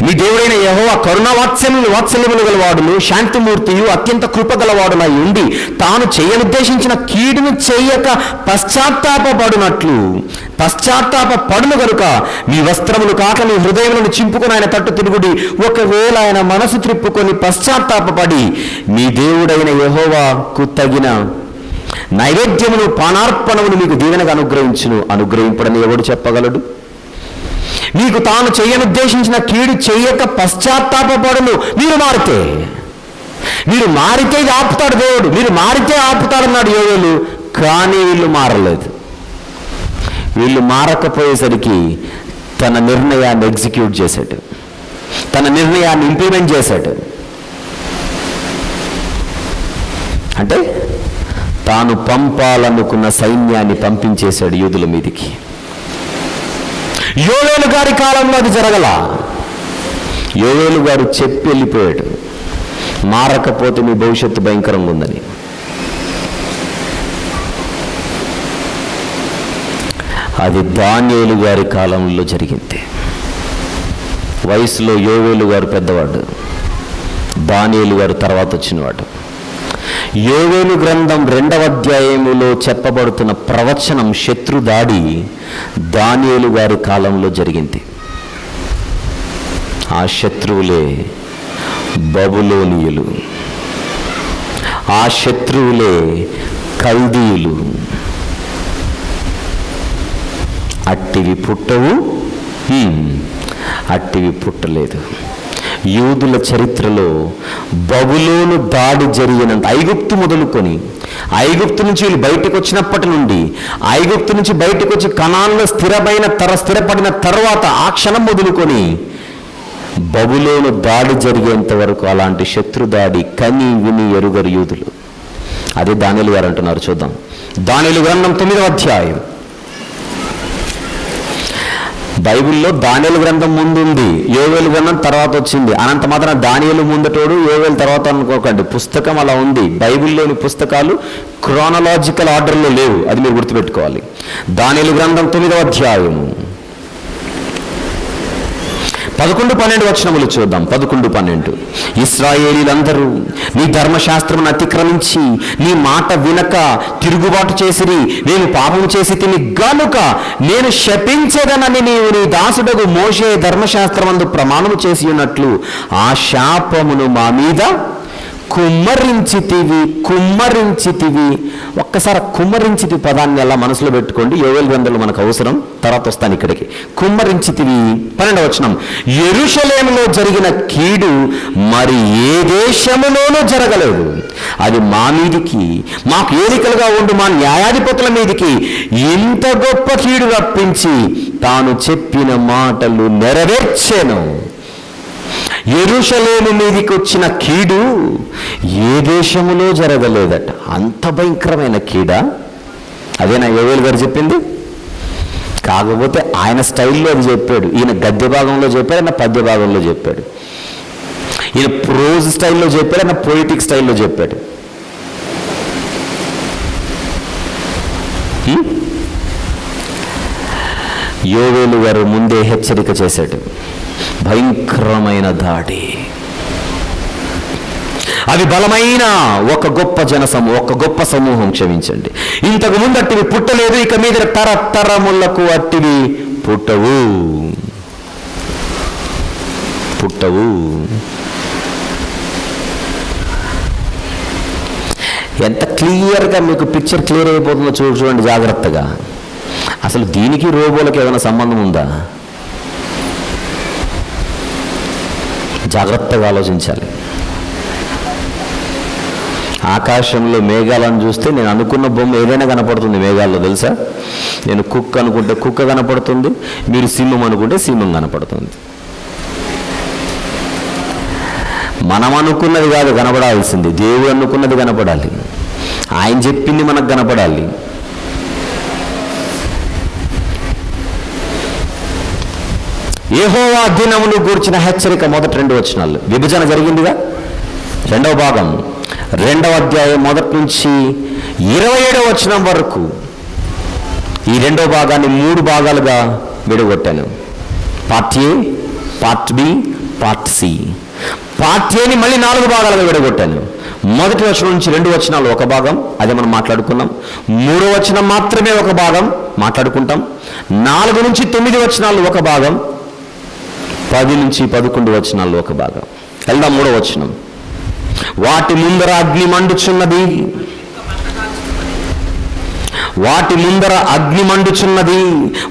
మీ దేవుడైన యెహోవా వాత్సల్యములు గలవాడును, శాంతిమూర్తియు, అత్యంత కృపగలవాడునై ఉండి తాను చేయనుద్దేశించిన కీడును చేయక పశ్చాత్తాపడునట్లు పశ్చాత్తాపడును గనుక మీ వస్త్రములు కాక మీ హృదయములను చింపుకొని ఆయన తట్టు తిరుగుడి. ఒకవేళ ఆయన మనసు త్రిప్పుకొని పశ్చాత్తాపడి మీ దేవుడైన యెహోవాకు తగిన నైవేద్యమును పానార్పణమును మీకు దీవెనగా అనుగ్రహింపడని ఎవడు చెప్పగలడు? మీకు తాను చేయనుద్దేశించిన కీడు చెయ్యక పశ్చాత్తాపడును. మీరు మారితే ఇది ఆపుతాడు దేవుడు. మీరు మారితే ఆపుతాడన్నాడు యోవేలు. కానీ వీళ్ళు మారలేదు. వీళ్ళు మారకపోయేసరికి తన నిర్ణయాన్ని ఎగ్జిక్యూట్ చేశాడు, తన నిర్ణయాన్ని ఇంప్లిమెంట్ చేశాడు. అంటే తాను పంపాలనుకున్న సైన్యాన్ని పంపించేశాడు యూదుల మీదికి. యోవేలు గారి కాలంలో అది జరగల. యోవేలు గారు చెప్పి వెళ్ళిపోయాడు, మారకపోతే మీ భవిష్యత్తు భయంకరంగా ఉందని. అది దానియేలు గారి కాలంలో జరిగింది. వయసులో యోవేలు గారు పెద్దవాడు, దానియేలు గారు తర్వాత వచ్చినవాడు. యోవేలు గ్రంథం 2వ అధ్యాయములో చెప్పబడుతున్న ప్రవచనం, శత్రు దాడి దానియేలు గారి కాలంలో జరిగింది. ఆ శత్రువులే బబులోనీయులు, ఆ శత్రువులే కల్దీయులు. అట్టివి పుట్టవు, అట్టివి పుట్టలేదు. యూదుల చరిత్రలో బబులోను దాడి జరిగినంత, ఐగుప్తు మొదలుకొని, ఐగుప్తు నుంచి వీళ్ళు బయటకు వచ్చినప్పటి నుండి, ఐగుప్తు నుంచి బయటకు వచ్చి కనాన్లో స్థిరపడిన తర్వాత ఆ క్షణం మొదలుకొని బబులోను దాడి జరిగేంత వరకు అలాంటి శత్రు దాడి కని విని ఎరుగరు యూదులు. అదే దానియేలు గారు అంటున్నారు. చూద్దాం. దానియేలు గ్రంథం 9వ అధ్యాయం. బైబిల్లో దానియేలు గ్రంథం ముందు ఉంది, యోవేలు గ్రంథం తర్వాత వచ్చింది. అనంత మాత్రం దానియేలు ముందటోడు యోవేలు తర్వాత అనుకోకండి. పుస్తకం అలా ఉంది. బైబిల్లోని పుస్తకాలు క్రోనలాజికల్ ఆర్డర్లో లేవు, అది మీరు గుర్తుపెట్టుకోవాలి. దానియేలు గ్రంథం 9వ అధ్యాయము 11-12 వచనములు చూద్దాం. 11-12. ఇశ్రాయేలీలందరూ నీ ధర్మశాస్త్రమును అతిక్రమించి నీ మాట వినక తిరుగుబాటు చేసిరి. నేను పాపం చేసి తిని గనుక నేను శపించదనని నీవు నీ దాసుడగు మోషే ధర్మశాస్త్రమందు ప్రమాణము చేసి ఉన్నట్లు ఆ శాపమును మా మీద కుమ్మరించితివి. ఒక్కసారి కుమ్మరించితి పదాన్ని అలా మనసులో పెట్టుకోండి. యోవేలు గ్రంథంలో మనకు అవసరం, తర్వాత వస్తాను ఇక్కడికి. కుమ్మరించితివి. 12వ వచనం. యెరూషలేములో జరిగిన కీడు మరి ఏ దేశములోనూ జరగలేదు. అది మా మీదికి, మాకు ఏలికలుగా ఉండు మా న్యాయాధిపతుల మీదికి ఇంత గొప్ప కీడు రప్పించి తాను చెప్పిన మాటలు నెరవేర్చెను. యెరూషలేము మీదికి వచ్చిన కీడు ఏ దేశములో జరగలేదట. అంత భయంకరమైన కీడా? అదేనా యోవేలు గారు చెప్పింది? కాకపోతే ఆయన స్టైల్లో అది చెప్పాడు. ఈయన గద్య భాగంలో చెప్పాడు, ఆయన పద్య భాగంలో చెప్పాడు. ఈయన ప్రోజ్ స్టైల్లో చెప్పాడు, ఆయన పొయిటిక్ స్టైల్లో చెప్పాడు. యోవేలు గారు ముందే హెచ్చరిక చేశాడు. భయంకరమైన దాడి, అది బలమైన ఒక గొప్ప సమూహం, క్షమించండి. ఇంతకు ముందు అట్టివి పుట్టలేదు, ఇక మీద తరతరములకు అట్టివి పుట్టవు. ఎంత క్లియర్గా మీకు పిక్చర్ క్లియర్ అయిపోతుందో చూడండి జాగ్రత్తగా. అసలు దీనికి రోబోలకి ఏమైనా సంబంధం ఉందా? జాగ్రత్తగా ఆలోచించాలి. ఆకాశంలో మేఘాలను చూస్తే నేను అనుకున్న బొమ్మ ఏదైనా కనపడుతుంది మేఘాల్లో, తెలుసా? నేను కుక్క అనుకుంటే కుక్క కనపడుతుంది, మీరు సింహం అనుకుంటే సింహం కనపడుతుంది. మనం అనుకున్నది కాదు కనపడాల్సింది, దేవుడు అనుకున్నది కనపడాలి, ఆయన చెప్పింది మనకు కనపడాలి. యెహోవా దినమును గూర్చిన హెచ్చరిక. మొదటి 2 వచనాలు. విభజన జరిగిందిగా. 2వ భాగం 2వ అధ్యాయం 1 నుంచి 27వ వచనం వరకు ఈ 2వ భాగాన్ని 3 భాగాలుగా విడగొట్టాను. Part A, part B, part C. Part ఏని మళ్ళీ 4 భాగాలుగా విడగొట్టాను. మొదటి వచనం నుంచి 2 వచనాలు ఒక భాగం, అదే మనం మాట్లాడుకున్నాం. 3వ వచనం మాత్రమే ఒక భాగం మాట్లాడుకుంటాం. 4 నుంచి 9 వచనాలు ఒక భాగం, 10 నుంచి 11 వచనాలు ఒక భాగం. వెళ్దాం. 3వ వచనం. వాటి ముందర అగ్ని మండుచున్నది,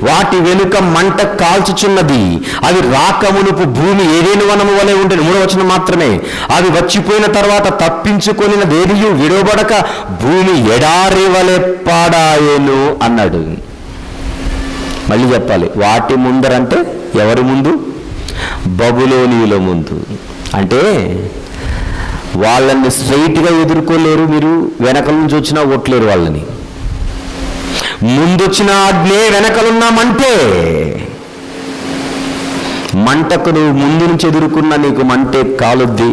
వాటి వెనుక మంట కాల్చుచున్నది. అవి రాకమునుపు భూమి ఏదేను వనము వలె ఉండేది. 3వ వచనం మాత్రమే. అవి వచ్చిపోయిన తర్వాత తప్పించుకొనినదేదియు విడవబడక భూమి ఎడారి వలె పాడాయేను అన్నాడు. మళ్ళీ చెప్పాలి. వాటి ముందరంటే ఎవరి ముందు? బబులోనీయుల ముందు. అంటే వాళ్ళని స్ట్రైట్గా ఎదుర్కోలేరు మీరు, వెనకల నుంచి వచ్చినా కొట్టలేరు వాళ్ళని. ముందొచ్చిన అగ్నే వెనకలున్నామంటే, మంటకు నువ్వు ముందు నుంచి ఎదుర్కొన్నా నీకు మంటే కాలుద్ది,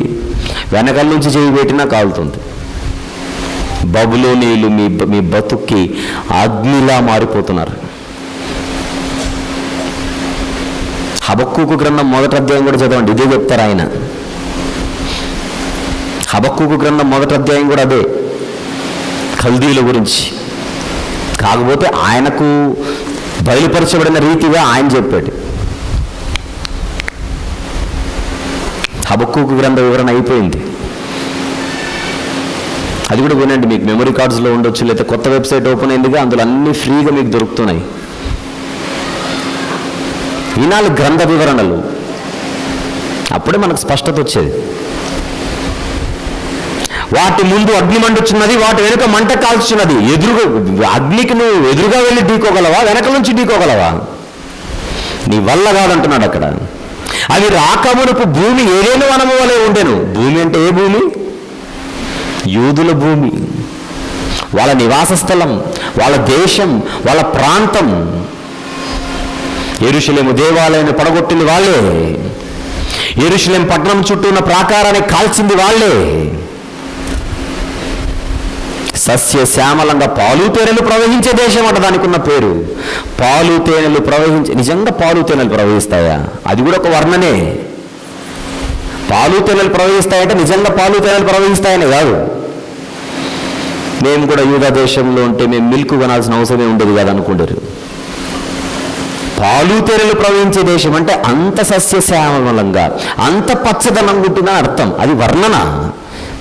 వెనకల నుంచి చేయి పెట్టినా కాలుతుంది. బబులోనీయులు మీ బతుక్కి అగ్నిలా మారిపోతున్నారు. హబక్కూకు గ్రంథం 1వ అధ్యాయం కూడా చదవండి, ఇదే చెప్తారు ఆయన. హబక్కూకు గ్రంథం 1వ అధ్యాయం కూడా అదే, కల్దీయుల గురించి. కాకపోతే ఆయనకు బయలుపరచబడిన రీతిగా ఆయన చెప్పాడు. హబక్కూకు గ్రంథ వివరణ అయిపోయింది. అది కూడా వినండి, మీకు మెమరీ కార్డ్స్లో ఉండొచ్చు, లేకపోతే కొత్త వెబ్సైట్ ఓపెన్ అయిందిగా, అందులో అన్నీ ఫ్రీగా మీకు దొరుకుతున్నాయి. వినాలి గ్రంథ వివరణలు, అప్పుడే మనకు స్పష్టత వచ్చేది. వాటి ముందు అగ్ని మండుచున్నది, వాటి వెనుక మంట కాల్చున్నది. అగ్నికి నువ్వు ఎదురుగా వెళ్ళి ఢీకోగలవా, వెనక నుంచి ఢీకోగలవా? నీ వల్ల కాదంటున్నాడు అక్కడ. అవి రాకమునుపు భూమి ఏదైనా వనము వలె ఉండెను. భూమి అంటే ఏ భూమి? యూదుల భూమి, వాళ్ళ నివాస స్థలం, వాళ్ళ దేశం, వాళ్ళ ప్రాంతం. యెరూషలేము దేవాలయాన్ని పడగొట్టింది వాళ్ళే, యెరూషలేము పట్టణం చుట్టూ ఉన్న ప్రాకారాన్ని కాల్చింది వాళ్ళే. సస్యశ్యామలంగా పాలు తేనెలు ప్రవహించే దేశం అంట దానికి ఉన్న పేరు. పాలు తేనెలు ప్రవహించే, నిజంగా పాలు తేనెలు ప్రవహిస్తాయా? అది కూడా ఒక వర్ణనే. పాలు తేనెలు ప్రవహిస్తాయంటే నిజంగా పాలు తేనెలు ప్రవహిస్తాయని కాదు. మేము కూడా యూదా దేశంలో ఉంటే మేము మిల్క్ కొనాల్సిన అవసరమే ఉండేది కాదు అనుకుంటారు. పాలు తేనెలు ప్రవహించే దేశం అంటే అంత సస్యశ్యామలంగా, అంత పచ్చదనంగా ఉంటుందని అర్థం. అది వర్ణన.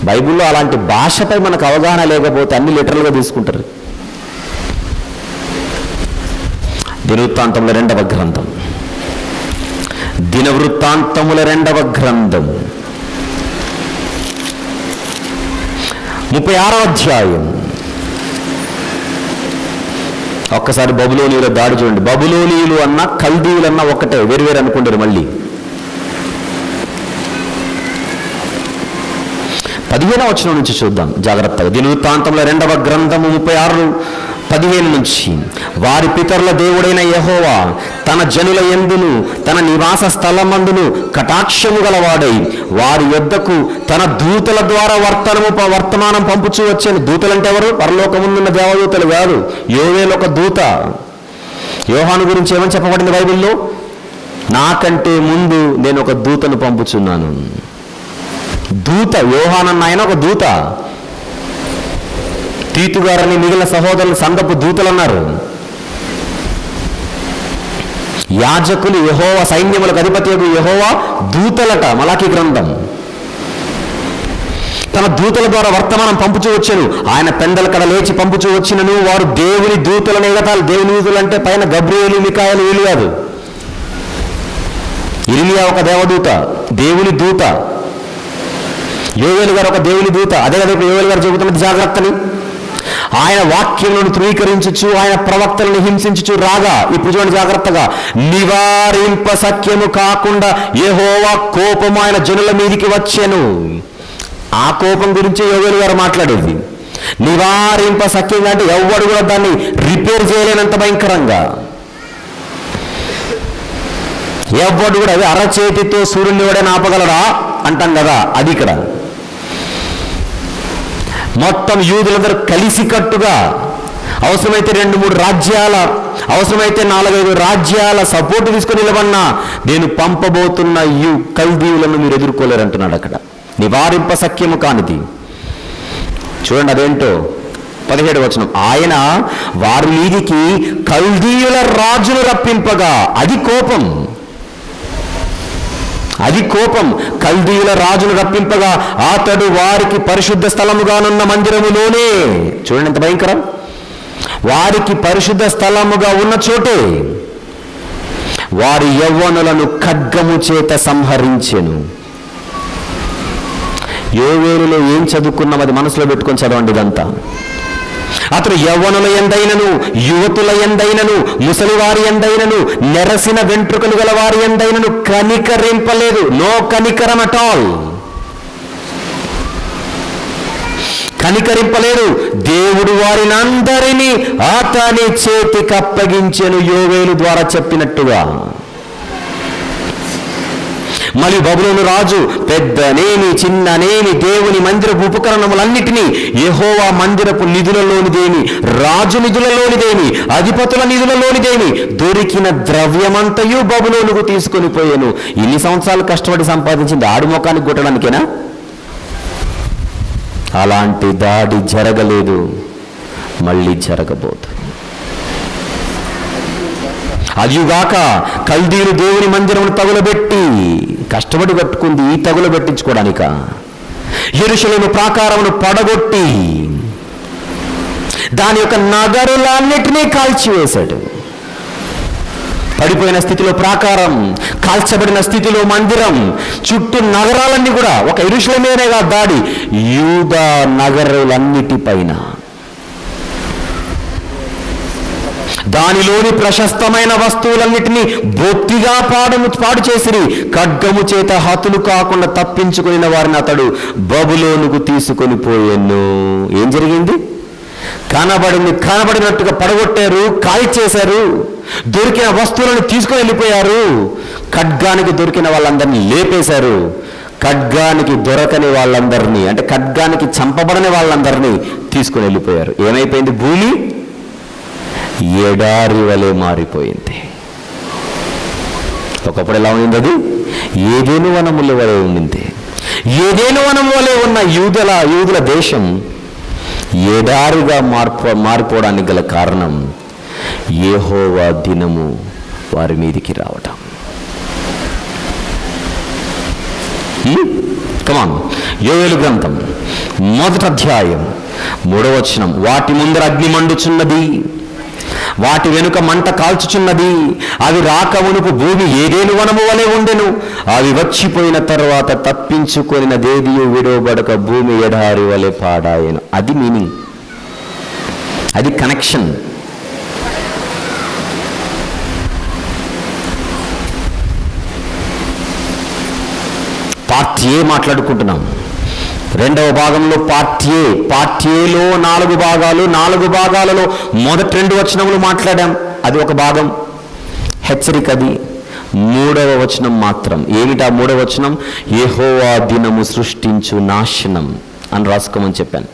బైబిల్లో అలాంటి భాషపై మనకు అవగాహన లేకపోతే అన్ని లిటరల్గా తీసుకుంటారు. దినవృత్తాంతముల 2వ గ్రంథం, దినవృత్తాంతముల 2వ గ్రంథం 36వ అధ్యాయం. ఒక్కసారి బబులోనీయుల దాడి చూడండి. బబులోనీయులు అన్నా కల్దీయులు అన్నా ఒక్కటే, వేరువేరు అనుకుంటారు. మళ్ళీ 15వ వచనం నుంచి చూద్దాం జాగ్రత్తగా. దినవృత్తాంతముల 2వ గ్రంథము 36:15 నుంచి. వారి పితరుల దేవుడైన యెహోవా తన జనుల యందును తన నివాస స్థలమందును కటాక్షము గలవాడై వారి యొద్దకు తన దూతల ద్వారా వర్తమానం పంపుచూ వచ్చాను. దూతలంటే ఎవరు? పరలోకమున్న దేవదూతలు కాదు. యోవేలు ఒక దూత. యోహాను గురించి ఏమని చెప్పబడింది బైబిల్లో? నాకంటే ముందు నేను ఒక దూతను పంపుచున్నాను. దూత. యోహానన్న ఆయన ఒక దూత. తీతు గారని మిగిలిన సహోదరులు సంఘపు దూతలు అన్నారు. యాజకులు యెహోవా సైన్యములకు అధిపతియగు యెహోవా దూతలట. మలాకీ గ్రంథం. తన దూతల ద్వారా వర్తమానం పంపుచూ వచ్చాను. ఆయన పెందల కడ లేచి పంపుచూ వచ్చినను వారు దేవుని దూతలను ఎగతాలు. దేవుని దూతలు అంటే పైన గబ్రియేలు, మికాయేలు వీళ్ళు కాదు. ఇర్మియా ఒక దేవదూత, దేవుని దూత. యోవేలు గారు ఒక దేవుని దూత. అదే కదా ఇప్పుడు యోవేలు గారు చెబుతున్నది జాగ్రత్తని. ఆయన వాక్యములను ధృవీకరించు, ఆయన ప్రవక్తలను హింసించు రాగా, ఇప్పుడు చూడండి జాగ్రత్తగా, నివారింప సఖ్యము కాకుండా యెహోవా కోపం ఆయన జనుల మీదికి వచ్చెను. ఆ కోపం గురించి యోవేలు గారు మాట్లాడేది. నివారింప సఖ్యంగా అంటే ఎవ్వడు కూడా దాన్ని రిపేర్ చేయలేనంత భయంకరంగా. ఎవ్వడు కూడా అది అరచేతితో సూర్యుని ఎవడైనా ఆపగలడా అంటాం కదా, అది ఇక్కడ. మొత్తం యూదులందరూ కలిసికట్టుగా, అవసరమైతే 2-3 రాజ్యాల, అవసరమైతే 4-5 రాజ్యాల సపోర్ట్ తీసుకొని నిలబడినా నేను పంపబోతున్న కల్దీయులను మీరు ఎదుర్కోలేరు అంటున్నాడు అక్కడ. నివారింప సఖ్యము కానిది. చూడండి అదేంటో 17వ వచనం. ఆయన వారి మీదికి కల్దీయుల రాజును రప్పింపగా, అది కోపం. అది కోపం. కల్దీయుల రాజును రప్పింపగా అతడు వారికి పరిశుద్ధ స్థలముగానున్న మందిరములోనే, చూడండి ఎంత భయంకరం, వారికి పరిశుద్ధ స్థలముగా ఉన్న చోటే వారి యవ్వనులను ఖడ్గము చేత సంహరించెను. యోవేలులో ఏం చదువుకున్నాం అది మనసులో పెట్టుకొని చదవండి ఇదంతా. అతడు యవ్వనుల ఎందైనను, యువతుల ఎందైనను, ముసలివారి ఎందైనను, నెరసిన వెంట్రుకలు గల వారి ఎందైనను కనికరింపలేదు. నో కనికరం అట్ ఆల్. కనికరింపలేదు. దేవుడు వారినందరినీ అతని చేతికి అప్పగించెను, యోవేలు ద్వారా చెప్పినట్టుగా. మరియు బబులోను రాజు పెద్దనేమి చిన్ననేమి దేవుని మందిరపు ఉపకరణములన్నిటినీ యెహోవా మందిరపు నిధులలోనిదేమి, రాజు నిధులలోనిదేమి, అధిపతుల నిధులలోనిదేమి దొరికిన ద్రవ్యమంతయు బబులోనుకు తీసుకొని పోయాను. ఇన్ని సంవత్సరాలు కష్టపడి సంపాదించింది ఆడి ముఖానికి కొట్టడానికేనా? అలాంటి దాడి జరగలేదు, మళ్ళీ జరగబోతుంది. అదిగాక కల్దీలు దేవుని మందిరమును తగులబెట్టి, కష్టపడి కట్టుకుంది ఈ తగులబెట్టించుకోవడానిక, యెరూషలేము ప్రాకారమును పడగొట్టి దాని యొక్క నగరులన్నిటినీ కాల్చివేశాడు. పడిపోయిన స్థితిలో ప్రాకారం, కాల్చబడిన స్థితిలో మందిరం, చుట్టూ నగరాలన్నీ కూడా, ఒక యెరూషలేమేనేగా దాడి, యూదా నగరులన్నిటిపైన, దానిలోని ప్రశస్తమైన వస్తువులన్నిటినీ బొత్తిగా పాడు చేసిరి. ఖడ్గము చేత హతులు కాకుండా తప్పించుకుని వారిని అతడు బబులోనుకు తీసుకొని పోయెను. ఏం జరిగింది? కనబడినట్టుగా పడగొట్టారు, కాల్చేశారు, దొరికిన వస్తువులను తీసుకొని వెళ్ళిపోయారు. ఖడ్గానికి దొరికిన వాళ్ళందరినీ లేపేశారు. ఖడ్గానికి దొరకని వాళ్ళందరినీ, అంటే ఖడ్గానికి చంపబడని వాళ్ళందరినీ తీసుకొని వెళ్ళిపోయారు. ఏమైపోయింది? భూమి ఎడారి వలె మారిపోయింది. ఒకప్పుడు ఎలా ఉంది? అది ఏదేను వనముల వలె ఉండింది. ఏదేను వనం వలె ఉన్న యూదుల దేశం ఎడారిగా మారిపోవడానికి గల కారణం యెహోవా దినము వారి మీదికి రావటం. కమాన్, యోవేలు గ్రంథం 1వ అధ్యాయం 3వ వచనం. వాటి ముందర అగ్ని మండుచున్నది, వాటి వెనుక మంట కాల్చుచున్నది. అవి రాకమునుపు భూమి ఏదేను వనము వలె ఉండెను. అవి వచ్చిపోయిన తర్వాత తప్పించుకొనినదేదియు విడవబడక భూమి ఎడారి వలె పాడాయెను. అది మీనింగ్, అది కనెక్షన్. పార్ట్ ఏ మాట్లాడుకుంటున్నాం. రెండవ భాగంలో పార్ట్ ఏలో 4 భాగాలు, 4 భాగాలలో మొదటి 2 వచనములు మాట్లాడాం. అది ఒక భాగం, హెచ్చరిక. అది 3వ వచనం మాత్రం. ఏమిటా 3వ వచనం? యెహోవా దినము సృష్టించు నాశనం అని రాసుకోమని చెప్పాను.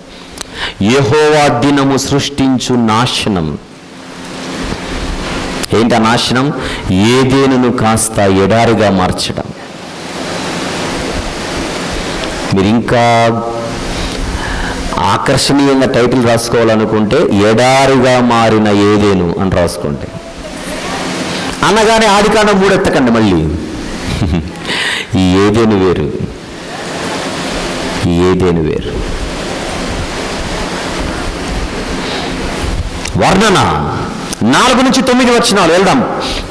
యెహోవా దినము సృష్టించు నాశనం. ఏంటి ఆ నాశనం? ఏదేనును కాస్త ఎడారిగా మార్చడం. మీరు ఇంకా ఆకర్షణీయంగా టైటిల్ రాసుకోవాలనుకుంటే ఎడారిగా మారిన ఏదేను అని రాసుకోండి. అనగానే ఆదికాండం 3 ఎత్తకండి. మళ్ళీ ఈ ఏదేను వేరు, ఈ ఏదేను వేరు. వర్ణన 4 నుంచి 9 వచనాలు వెళ్దాం.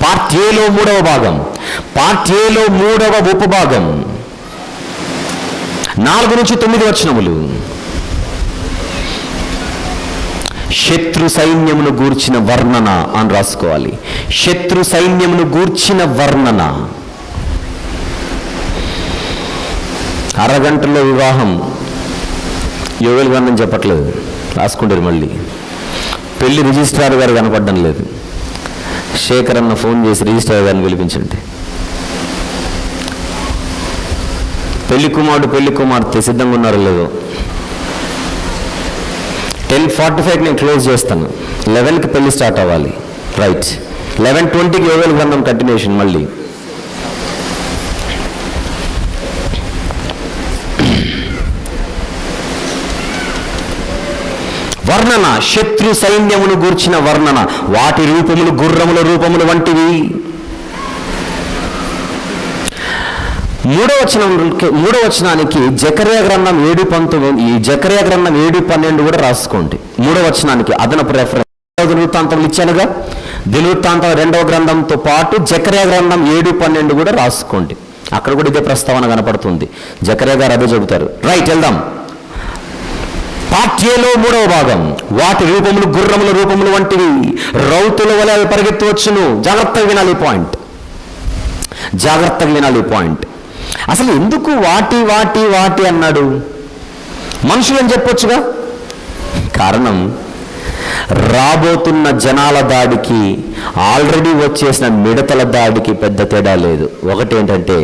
పార్ట్ ఏలో 3వ భాగం, పార్ట్ ఏలో 3వ ఉపభాగం, 4 నుంచి 9 వచనములు. శత్రు సైన్యమును గూర్చిన వర్ణన అని రాసుకోవాలి. శత్రు సైన్యమును గూర్చిన వర్ణన. అరగంటలో వివాహం. యోవేలు గ్రంథం చెప్పట్లేదు, రాసుకుంటారు. మళ్ళీ పెళ్లి రిజిస్ట్రార్ గారు కనపడడం లేదు. శేఖర్ అన్న ఫోన్ చేసి రిజిస్ట్రార్ గారిని పిలిపించండి. పెళ్లి కుమారుడు పెళ్లి కుమార్తె సిద్ధంగా ఉన్నారో లేదో. 10:45కి నేను క్లోజ్ చేస్తాను. 11కి పెళ్లి స్టార్ట్ అవ్వాలి. రైట్. 11:20కి యోవేలు గ్రంథం కంటిన్యూషన్. మళ్ళీ వర్ణన. శత్రు సైన్యమును గూర్చిన వర్ణన. వాటి రూపములు గుర్రముల రూపములు వంటివి. 3వ వచనానికి జకర్యా గ్రంథం 7:19, ఈ జకర్యా గ్రంథం 7:12 కూడా రాసుకోండి. 3వ వచనానికి అదనపు రెఫరెన్స్. దినవృత్తాంతములు ఇచ్చానుగా, దినవృత్తాంతం 2వ గ్రంథంతో పాటు జకర్యా గ్రంథం 7:12 కూడా రాసుకోండి. అక్కడ కూడా ఇదే ప్రస్తావన కనపడుతుంది. జకర్యా గారు అదే చెబుతారు. రైట్, వెళ్దాం. పార్ట్ ఏలో 3వ భాగం. వాటి రూపములు గుర్రముల రూపములు వంటివి, రౌతుల వలె అవి పరిగెత్తవచ్చును. జాగ్రత్తగా వినాలి పాయింట్, జాగ్రత్తగా వినాలి పాయింట్. అసలు ఎందుకు వాటి వాటి వాటి అన్నాడు? మనుషులని చెప్పొచ్చుగా. కారణం రాబోతున్న జనాల దాడికి, ఆల్రెడీ వచ్చేసిన మిడతల దాడికి పెద్ద తేడా లేదు. ఒకటేంటంటే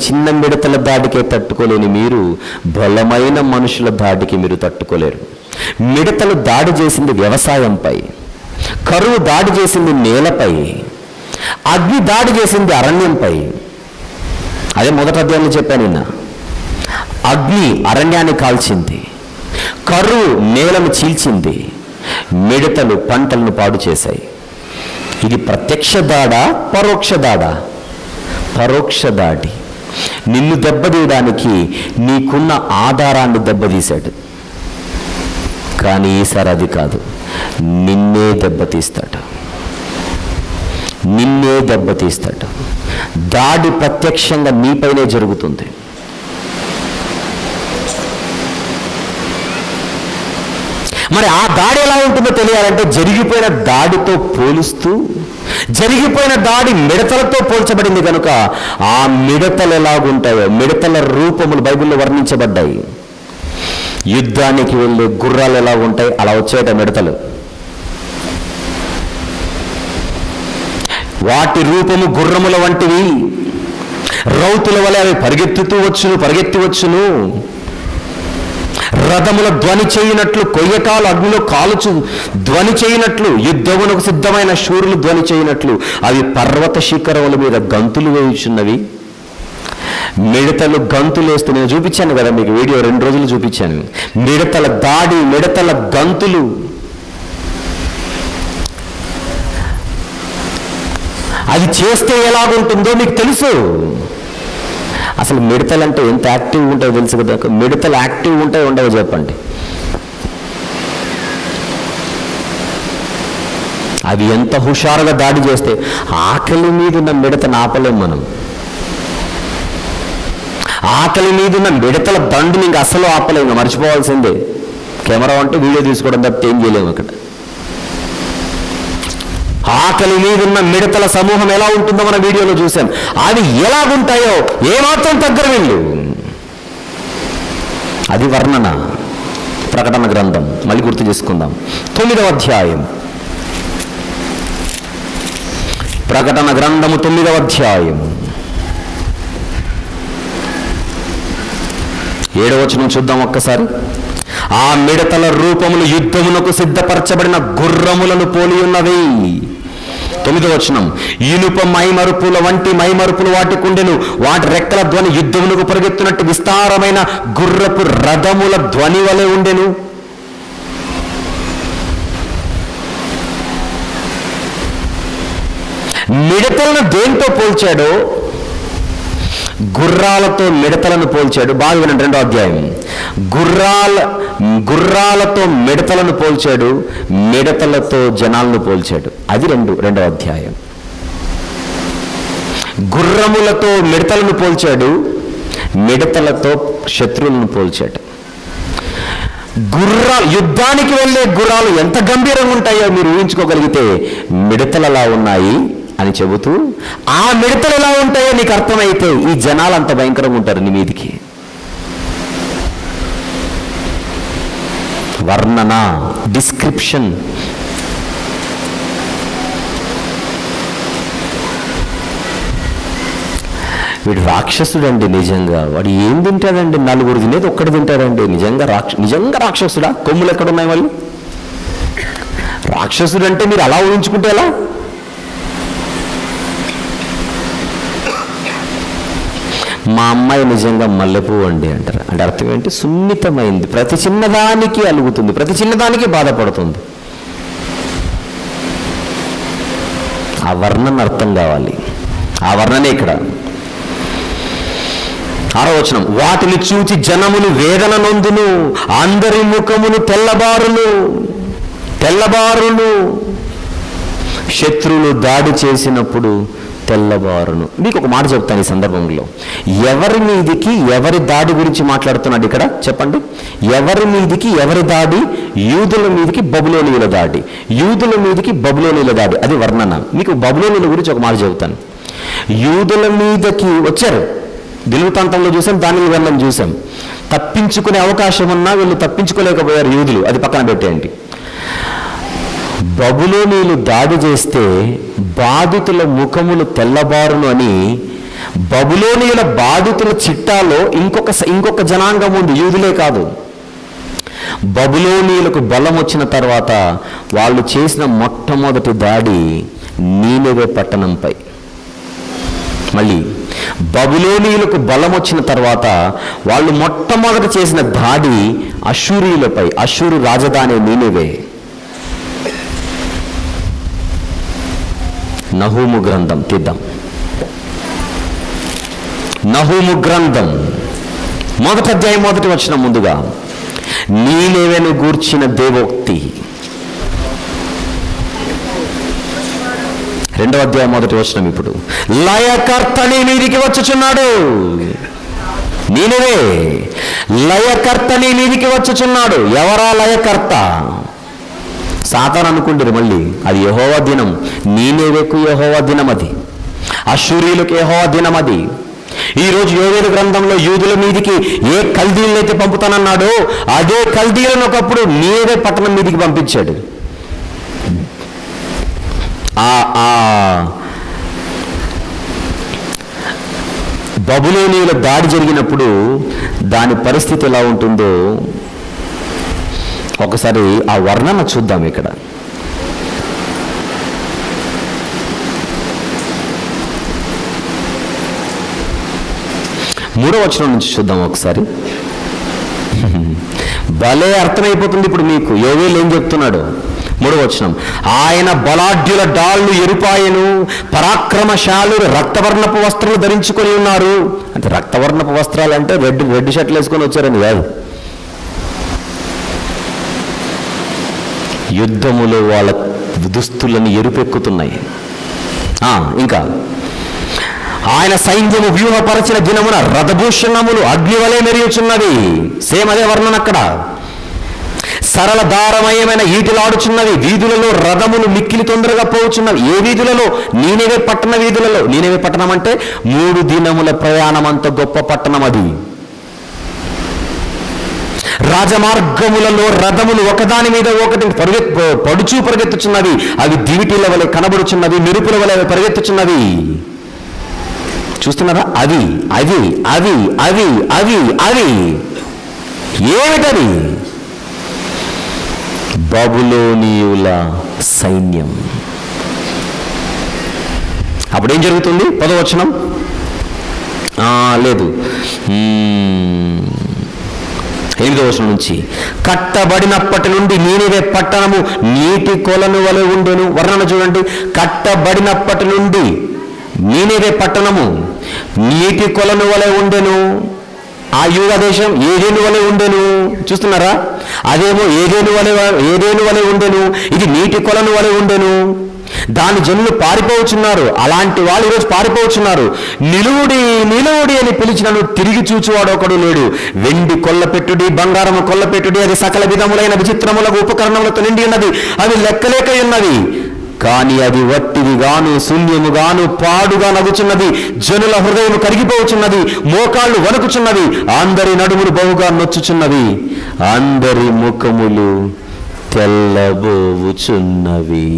చిన్న మిడతల దాడికే తట్టుకోలేని మీరు బలమైన మనుషుల దాడికి మీరు తట్టుకోలేరు. మిడతలు దాడి చేసింది వ్యవసాయంపై, కరువు దాడి చేసింది నేలపై, అగ్ని దాడి చేసింది అరణ్యంపై. అదే మొదటి అధ్యాయంలో చెప్పాను నిన్న. అగ్ని అరణ్యాన్ని కాల్చింది, కరువు నేలను చీల్చింది, మిడతలు పంటలను పాడు చేశాయి. ఇది ప్రత్యక్ష దాడా, పరోక్ష దాడా? పరోక్ష దాడి. నిన్ను దెబ్బతీయడానికి నీకున్న ఆధారాన్ని దెబ్బతీశాడు. కానీ ఈసారి అది కాదు, నిన్నే దెబ్బతీస్తాడు. నిన్నే దెబ్బతీస్తాడు. దాడి ప్రత్యక్షంగా నీపైనే జరుగుతుంది. మరి ఆ దాడి ఎలా ఉంటుందో తెలియాలంటే జరిగిపోయిన దాడితో పోలుస్తూ, జరిగిపోయిన దాడి మిడతలతో పోల్చబడింది కనుక ఆ మిడతలు ఎలాగుంటాయో, మిడతల రూపములు బైబిల్లో వర్ణించబడ్డాయి. యుద్ధానికి వెళ్ళే గుర్రాలు ఎలా ఉంటాయి అలా వచ్చేట మిడతలు. వాటి రూపము గుర్రముల వంటివి. రౌతుల వలె అవి పరిగెత్తి వచ్చును. రథముల ధ్వని చేయునట్లు, కొయ్యకాలు అగ్నిలో కాలుచు ధ్వని చేయునట్లు, యుద్ధమునకు సిద్ధమైన శూరులు ధ్వని చేయునట్లు అవి పర్వత శిఖరముల మీద గంతులు వేయుచున్నవి. మిడతలు గంతులు వేస్తూ, నేను చూపించాను కదా మీకు వీడియో, 2 రోజులు చూపించాను. మిడతల దాడి, మిడతల గంతులు. అది చేస్తే ఎలాగుంటుందో మీకు తెలుసు. అసలు మిడతలు అంటే ఎంత యాక్టివ్ ఉంటాయో తెలుసు కదా. మిడతలు యాక్టివ్ ఉంటాయో ఉండవో చెప్పండి. అవి ఎంత హుషారుగా దాడి చేస్తే, ఆకలి మీద ఉన్న మిడతను ఆపలేం మనం. ఆకలి మీద ఉన్న మిడతల దండుని ఇంకా అసలు ఆపలేము, ఇంకా మర్చిపోవాల్సిందే. కెమెరా అంటే వీడియో తీసుకోవడం తప్పితే ఏం చేయలేము అక్కడ. ఆకలి మీదున్న మిడతల సమూహం ఎలా ఉంటుందో మన వీడియోలో చూసాం. అవి ఎలాగుంటాయో ఏమాత్రం తగ్గర వీళ్ళు. అది వర్ణన. ప్రకటన గ్రంథం మళ్ళీ గుర్తు చేసుకుందాం. 9వ అధ్యాయం, ప్రకటన గ్రంథము 9వ అధ్యాయం 7వ వచనం చూద్దాం ఒక్కసారి. ఆ మిడతల రూపములు యుద్ధమునకు సిద్ధపరచబడిన గుర్రములను పోలి ఉన్నవి. 9వ వచనం, ఇనుప మైమరుపుల వంటి మైమరుపులు వాటికుండెను. వాటి రెక్కల ధ్వని యుద్ధమునకు పరిగెత్తునట్టు విస్తారమైన గుర్రపు రథముల ధ్వని వలె ఉండెను. మిడతలను దేంతో పోల్చాడో, గుర్రాలతో మిడతలను పోల్చాడు. బాగా వినండి, 2వ అధ్యాయం. గుర్రాలతో మిడతలను పోల్చాడు, మిడతలతో జనాలను పోల్చాడు. అది 2వ అధ్యాయం. గుర్రములతో మిడతలను పోల్చాడు, మిడతలతో శత్రువులను పోల్చాడు. యుద్ధానికి వెళ్ళే గుర్రాలు ఎంత గంభీరంగా ఉంటాయో మీరు ఊహించుకోగలిగితే మిడతలలా ఉన్నాయి అని చెబుతూ, ఆ మిడతలు ఎలా ఉంటాయో నీకు అర్థమైతే ఈ జనాలు అంత భయంకరంగా ఉంటారు నీ మీదికి. వర్ణన, డిస్క్రిప్షన్. వీడు రాక్షసుడండి. నిజంగా వాడు ఏం తింటాడండి? 4 తినేది ఒక్కటి తింటాడండి. నిజంగా రాక్షసుడా? కొమ్ములు ఎక్కడున్నాయి వాళ్ళు? రాక్షసుడు అంటే మీరు అలా ఊహించుకుంటే ఎలా? మా అమ్మాయి నిజంగా మల్లెపువ్వు అండి అంటారు. అంటే అర్థం ఏంటి? సున్నితమైంది, ప్రతి చిన్నదానికి అలుగుతుంది, ప్రతి చిన్నదానికి బాధపడుతుంది. ఆ వర్ణన అర్థం కావాలి. ఆ వర్ణనే ఇక్కడ. 6వ వచనం, వాటిని చూచి జనములు వేదన నొందును, అందరి ముఖమును తెల్లబారును. శత్రువులు దాడి చేసినప్పుడు తెల్లబారును. మీకు ఒక మాట చెప్తాను ఈ సందర్భంలో. ఎవరి మీదికి ఎవరి దాడి గురించి మాట్లాడుతున్నాడు ఇక్కడ చెప్పండి? ఎవరి మీదికి ఎవరి దాడి? యూదుల మీదికి బబులోనీయుల దాడి. యూదుల మీదికి బబులోనీయుల దాడి, అది వర్ణన. మీకు బబులోనీయుల గురించి ఒక మాట చెబుతాను. యూదుల మీదకి వచ్చారు, దిలువృత్తాంతంలో చూసాం, దానిని గ్రంథం చూసాం. తప్పించుకునే అవకాశం ఉన్నా వీళ్ళు తప్పించుకోలేకపోయారు యూదులు, అది పక్కన పెట్టేయండి. బబులోనీయులు దాడి చేస్తే బాధితుల ముఖములు తెల్లబారును అని బబులోనీయుల బాధితుల చిట్టాలో ఇంకొక జనాంగం ఉంది, యూదులే కాదు. బబులోనీయులకు బలం వచ్చిన తర్వాత వాళ్ళు చేసిన మొట్టమొదటి దాడి నీనెవె పట్టణంపై. మళ్ళీ బబులోనీయులకు బలం వచ్చిన తర్వాత వాళ్ళు మొట్టమొదట చేసిన దాడి అష్షూరీయులపై. అష్షూరు రాజధాని నీనెవె. నహూము గ్రంథం తీద్దాం. నహూము గ్రంథం 1వ అధ్యాయం 1వ వచనం. ముందుగా నీనెవెను గూర్చిన దేవోక్తి. 2వ అధ్యాయం 1వ వచనం. ఇప్పుడు లయకర్త నీ మీదికి వచ్చుచున్నాడు. నీనెవే లయకర్త నీ మీదికి వచ్చుచున్నాడు. ఎవరా లయకర్త? సాతాను అనుకుంటారు మళ్ళీ. అది యెహోవా దినం. నీనెవెకు యెహోవా దినం అది. అష్షూరీయులకు యెహోవా దినం అది. ఈరోజు యోవేలు గ్రంథంలో యూదుల మీదికి ఏ కల్దీలనైతే పంపుతానన్నాడో అదే కల్దీలను ఒకప్పుడు నీనెవె పట్టణం మీదికి పంపించాడు. బబులోనీయుల దాడి జరిగినప్పుడు దాని పరిస్థితి ఎలా ఉంటుందో ఒకసారి ఆ వర్ణన చూద్దాం. ఇక్కడ మూడవ వచనం నుంచి చూద్దాం ఒకసారి. భలే అర్థమైపోతుంది ఇప్పుడు మీకు యోవేలు ఏం చెప్తున్నాడు. 3వ వచనం. ఆయన బలాఢ్యుల డాళ్ళు ఎరుపాయను, పరాక్రమశాలురు రక్తవర్ణపు వస్త్రాలు ధరించుకొని ఉన్నారు. అంటే రక్తవర్ణపు వస్త్రాలు అంటే రెడ్ షర్ట్లు వేసుకొని వచ్చారని కాదు. యుద్ధములో వాళ్ళ దుస్తులను ఎరుపెక్కుతున్నాయి. ఇంకా ఆయన సైన్యము వ్యూహపరచిన దినమున రథభూషణములు అగ్నివలే మెరియుచున్నవి. సేమ్ అదే వర్ణన అక్కడ. సరళ దారమయమైన ఈటిలాడుచున్నవి. వీధులలో రథములు మిక్కిలి తొందరగా పోవుచున్నవి. ఏ వీధులలో? నీనెవె పట్టణ వీధులలో. నీనెవె పట్టణం అంటే 3 దినముల ప్రయాణం అంత గొప్ప పట్టణం అది. రాజమార్గములలో రథములు ఒకదాని మీద ఒకటి పరిగెత్తుచున్నవి. అవి దివిటీల వలె కనబడుచున్నవి, మెరుపుల వలె పరిగెత్తుచున్నవి. చూస్తున్నారా? అవి అవి అవి అవి అవి అవి ఏమిటది? బబులోనీయుల సైన్యం. అప్పుడేం జరుగుతుంది? 10వ వచనం. లేదు 8వ వచనం నుంచి. కట్టబడినప్పటి నుండి నీనెవె పట్టణము నీటి కొలను వలె ఉండెను. వర్ణన చూడండి. కట్టబడినప్పటి నుండి నీనెవె పట్టణము నీటి కొలను వలె ఉండెను. ఆ యూదా దేశం ఏదేను వలె ఉండెను. చూస్తున్నారా? అదేమో ఏదేను వలె ఉండెను, ఇది నీటి కొలను వలె ఉండెను. దాని జనులు పారిపోవచ్చున్నారు. అలాంటి వాళ్ళు ఈరోజు పారిపోవచ్చున్నారు. నిలువుడి నిలువుడి అని పిలిచినను తిరిగి చూచువాడు ఒకడు లేడు. వెండి కొల్లపెట్టుడి, బంగారము కొల్లపెట్టుడి, అది సకల విధములైన విచిత్రములకు ఉపకరణములతో నిండి ఉన్నది. అవి లెక్కలేక ఉన్నవి. కానీ అది వట్టిదిగాను శూన్యముగాను పాడుగా నగుచున్నది. జనుల హృదయము కరిగిపోవచ్చున్నది, మోకాళ్ళు వణుకుచున్నవి, అందరి నడుములు బహుగా నొచ్చుచున్నవి, అందరి ముఖములు తెల్లబోవుచున్నవి.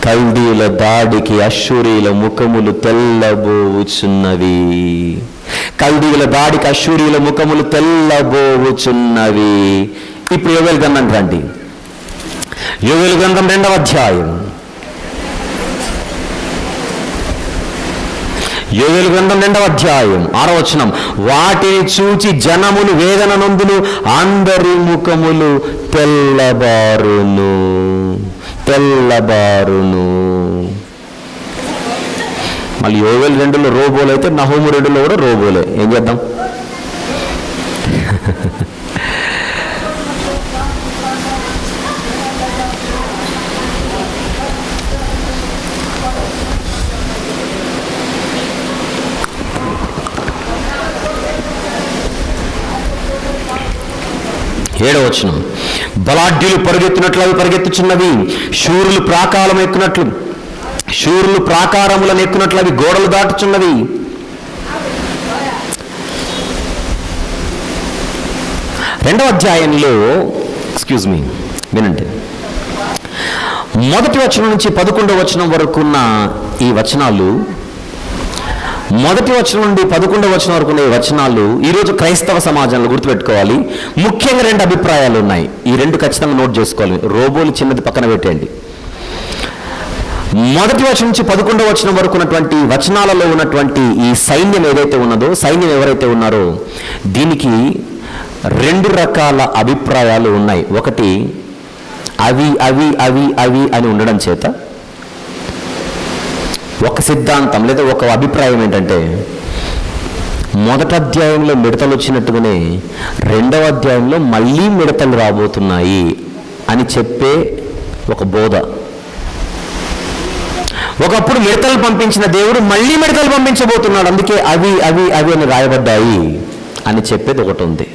కల్దీయుల దాడికి అష్షూరీయుల ముఖములు తెల్లబోవుచున్నవి. ఇప్పుడు యోవేలు గ్రంథం రండి. యోవేలు గ్రంథం 2వ అధ్యాయం. యోవేలు గ్రంథం 2వ అధ్యాయం 6వ వచనం. వాటిని చూచి జనములు వేదన నొందును, అందరి ముఖములు తెల్లబారును. మళ్ళీ యోవేలు 2లో రోబోలు అయితే నహూము 2లో కూడా రోబోలే. ఏం చేద్దాం? ఏడవ వచనం. బలాఢ్యులు పరిగెత్తినట్లు అవి పరిగెత్తుచున్నవి. శూరులు ప్రాకారములను ఎక్కునట్లు అవి గోడలు దాటుచున్నవి. 2వ అధ్యాయంలో వినండి, 1వ వచనం నుంచి 11వ వచనం వరకు ఉన్న ఈ వచనాలు, 1వ వచనం నుండి 11వ వచనం వరకు ఉన్న ఈ వచనాలు ఈరోజు క్రైస్తవ సమాజంలో గుర్తుపెట్టుకోవాలి. ముఖ్యంగా 2 అభిప్రాయాలు ఉన్నాయి. ఈ 2 ఖచ్చితంగా నోట్ చేసుకోవాలి. రోబోలు చిన్నది పక్కన పెట్టండి. 1వ వచనం నుంచి 11వ వచనం వరకు ఉన్నటువంటి వచనాలలో ఉన్నటువంటి ఈ సైన్యం ఏదైతే ఉన్నదో, సైన్యం ఎవరైతే ఉన్నారో, దీనికి 2 రకాల అభిప్రాయాలు ఉన్నాయి. ఒకటి అవి అవి అవి అవి అని ఉండడం చేత ఒక సిద్ధాంతం లేదా ఒక అభిప్రాయం ఏంటంటే, 1వ అధ్యాయంలో మిడతలు వచ్చినట్టుగానే 2వ అధ్యాయంలో మళ్ళీ మిడతలు రాబోతున్నాయి అని చెప్పే ఒక బోధ. ఒకప్పుడు మిడతలు పంపించిన దేవుడు మళ్ళీ మిడతలు పంపించబోతున్నాడు, అందుకే అవి అవి అవి అని రాయబడ్డాయి అని చెప్పేది ఒకటి ఉంది.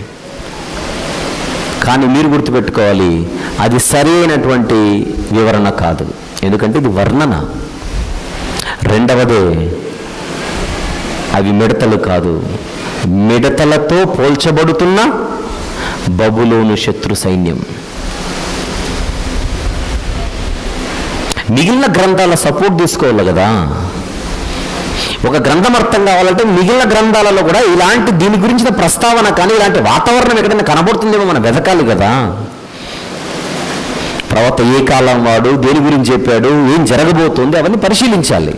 కానీ మీరు గుర్తుపెట్టుకోవాలి, అది సరైనటువంటి వివరణ కాదు. ఎందుకంటే ఇది వర్ణన. 2వదే, అవి మిడతలు కాదు, మిడతలతో పోల్చబడుతున్న బబులోను శత్రు సైన్యం. మిగిలిన గ్రంథాల సపోర్ట్ తీసుకోవాలి కదా. ఒక గ్రంథం అర్థం కావాలంటే మిగిలిన గ్రంథాలలో కూడా ఇలాంటి దీని గురించిన ప్రస్తావన కానీ ఇలాంటి వాతావరణం ఎక్కడైనా కనబడుతుందేమో మనం వెతకాలి కదా. ప్రవక్త ఏ కాలం వాడు, దేని గురించి చెప్పాడు, ఏం జరగబోతుంది, అవన్నీ పరిశీలించాలి.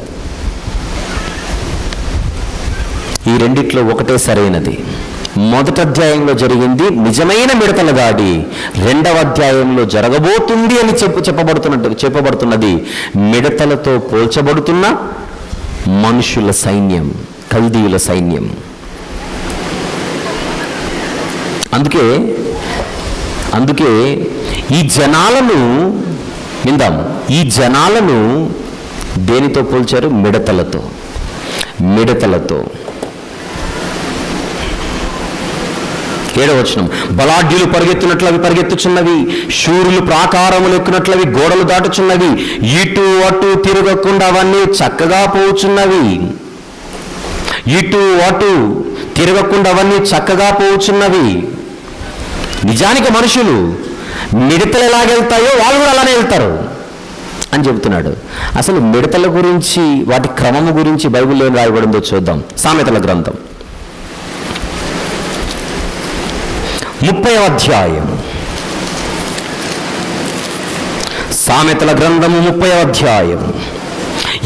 ఈ రెండిట్లో ఒకటే సరైనది. 1వ అధ్యాయంలో జరిగింది నిజమైన మిడతల దాడి, 2వ అధ్యాయంలో జరగబోతుంది అని చెప్పబడుతున్నది మిడతలతో పోల్చబడుతున్న మనుషుల సైన్యం, కల్దీయుల సైన్యం. అందుకే ఈ జనాలను విందాం. ఈ జనాలను దేనితో పోల్చారు? మిడతలతో. 7వ వచనం, బలాఢ్యులు పరిగెత్తున్నట్లు అవి పరిగెత్తుచున్నవి, శూరులు ప్రాకారములు ఎక్కునట్లవి గోడలు దాటుచున్నవి, ఇటు అటు తిరగకుండా అవన్నీ చక్కగా పోవుచున్నవి. ఇటు అటు తిరగకుండా అవన్నీ చక్కగా పోవుచున్నవి. నిజానికి మనుషులు మిడతలు ఎలాగెళ్తాయో వాళ్ళు కూడా అలానే వెళ్తారు అని చెబుతున్నాడు. అసలు మిడతల గురించి, వాటి క్రమము గురించి బైబిల్లో ఏం రాయబడిందో చూద్దాం. సామెతల గ్రంథం 30వ అధ్యాయం. సామెతల గ్రంథము 30వ అధ్యాయం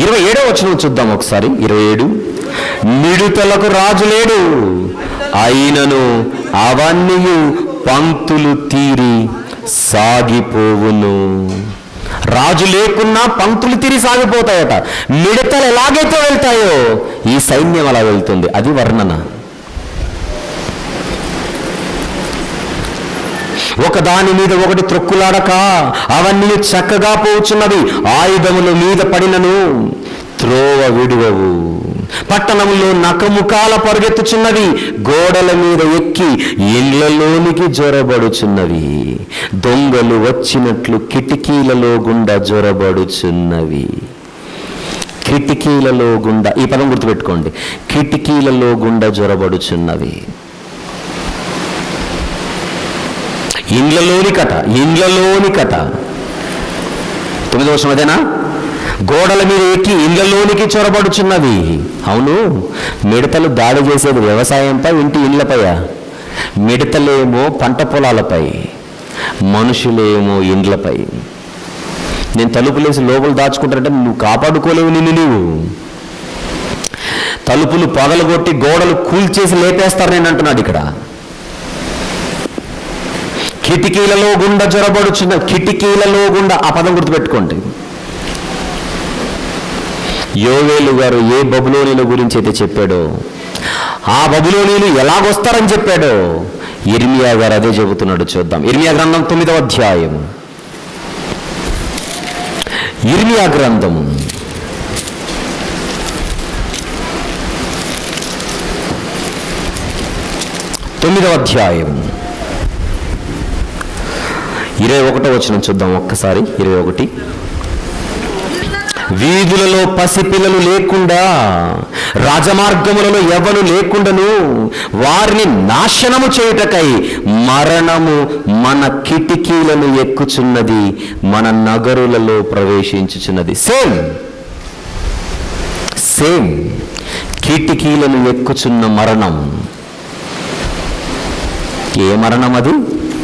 27వ వచనం చూద్దాం ఒకసారి. 27, మిడతలకు రాజు లేడు, అయినను అవన్నీ పంక్తులు తీరి సాగిపోవును. రాజు లేకున్నా పంక్తులు తీరి సాగిపోతాయట. మిడతలు ఎలాగైతే వెళ్తాయో ఈ సైన్యం అలా వెళ్తుంది. అది వర్ణన. ఒకదాని మీద ఒకటి త్రొక్కులాడక అవన్నీ చక్కగా పోచున్నవి. ఆయుధముల మీద పడినను త్రోవ విడువవు. పట్టణంలో నకముకాల పరుగెత్తుచున్నవి, గోడల మీద ఎక్కి ఇళ్లలోనికి జొరబడుచున్నవి. దొంగలు వచ్చినట్లు కిటికీలలో గుండా జొరబడుచున్నవి. కిటికీలలో గుండా, ఈ పదం గుర్తుపెట్టుకోండి. కిటికీలలో గుండా జొరబడుచున్నవి. ఇండ్లలోని కథ. 9వ వచనం అదేనా? గోడల మీద ఎక్కి ఇండ్లలోనికి చొరబడుచున్నవి. అవును, మిడతలు దాడి చేసేది వ్యవసాయంపై, ఇంటి ఇండ్లపై. మిడతలేమో పంట పొలాలపై, మనుషులేమో ఇండ్లపై. నేను తలుపులేసి లోపల దాచుకుంటానంటే నువ్వు కాపాడుకోలేవు నిన్ను నీవు. తలుపులు పగలగొట్టి గోడలు కూల్చేసి లేపేస్తారు నేను అంటున్నాడు ఇక్కడ. కిటికీలలో గుండా జొరబడుచున్న, కిటికీలలో గుండా, ఆ పదం గుర్తుపెట్టుకోండి. యోవేలు గారు ఏ బబులోనీల గురించి అయితే చెప్పాడో, ఆ బబులోనీలు ఎలాగొస్తారని చెప్పాడో ఇర్మియా గారు అదే చెబుతున్నాడు. చూద్దాం. ఇర్మియా గ్రంథం 9వ అధ్యాయం. ఇర్మియా గ్రంథం 9వ అధ్యాయం 21వ వచనం చూద్దాం ఒక్కసారి. 21, వీధులలో పసిపిల్లలు లేకుండా, రాజమార్గములలో ఎవరు లేకుండాను వారిని నాశనము చేయుటకై మరణము మన కిటికీలను ఎక్కుచున్నది, మన నగరులలో ప్రవేశించుచున్నది. సేమ్ కిటికీలను ఎక్కుచున్న మరణం. ఏ మరణం అది?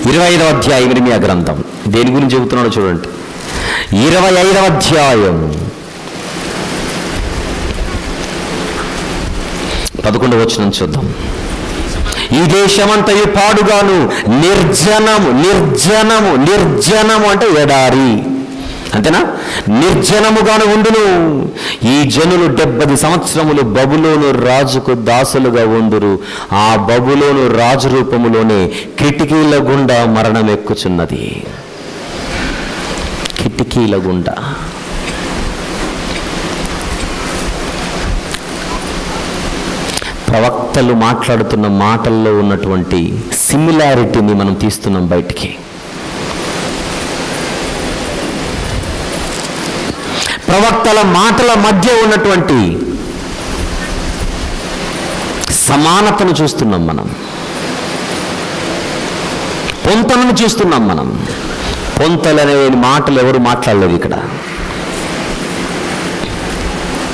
25వ అధ్యాయం ఇర్మీయా గ్రంథం. దేని గురించి చెబుతున్నాడో చూడండి. 25వ అధ్యాయం 11వ వచనం చూద్దాం. ఈ దేశమంతయు పాడుగాను నిర్జనము అంటే ఎడారి, అంతేనా? నిర్జనముగాను ఉండును. ఈ జనులు 70 సంవత్సరములు బబులోను రాజుకు దాసులుగా ఉందురు. ఆ బబులోను రాజు రూపములోనే కిటికీల గుండా మరణం ఎక్కుచున్నది. కిటికీల గుండా. ప్రవక్తలు మాట్లాడుతున్న మాటల్లో ఉన్నటువంటి సిమిలారిటీని మనం తీస్తున్నాం బయటికి. ప్రవక్తల మాటల మధ్య ఉన్నటువంటి సమానతను చూస్తున్నాం మనం, పొంతలను చూస్తున్నాం మనం. పొంతలనే మాటలు ఎవరు మాట్లాడలేదు ఇక్కడ.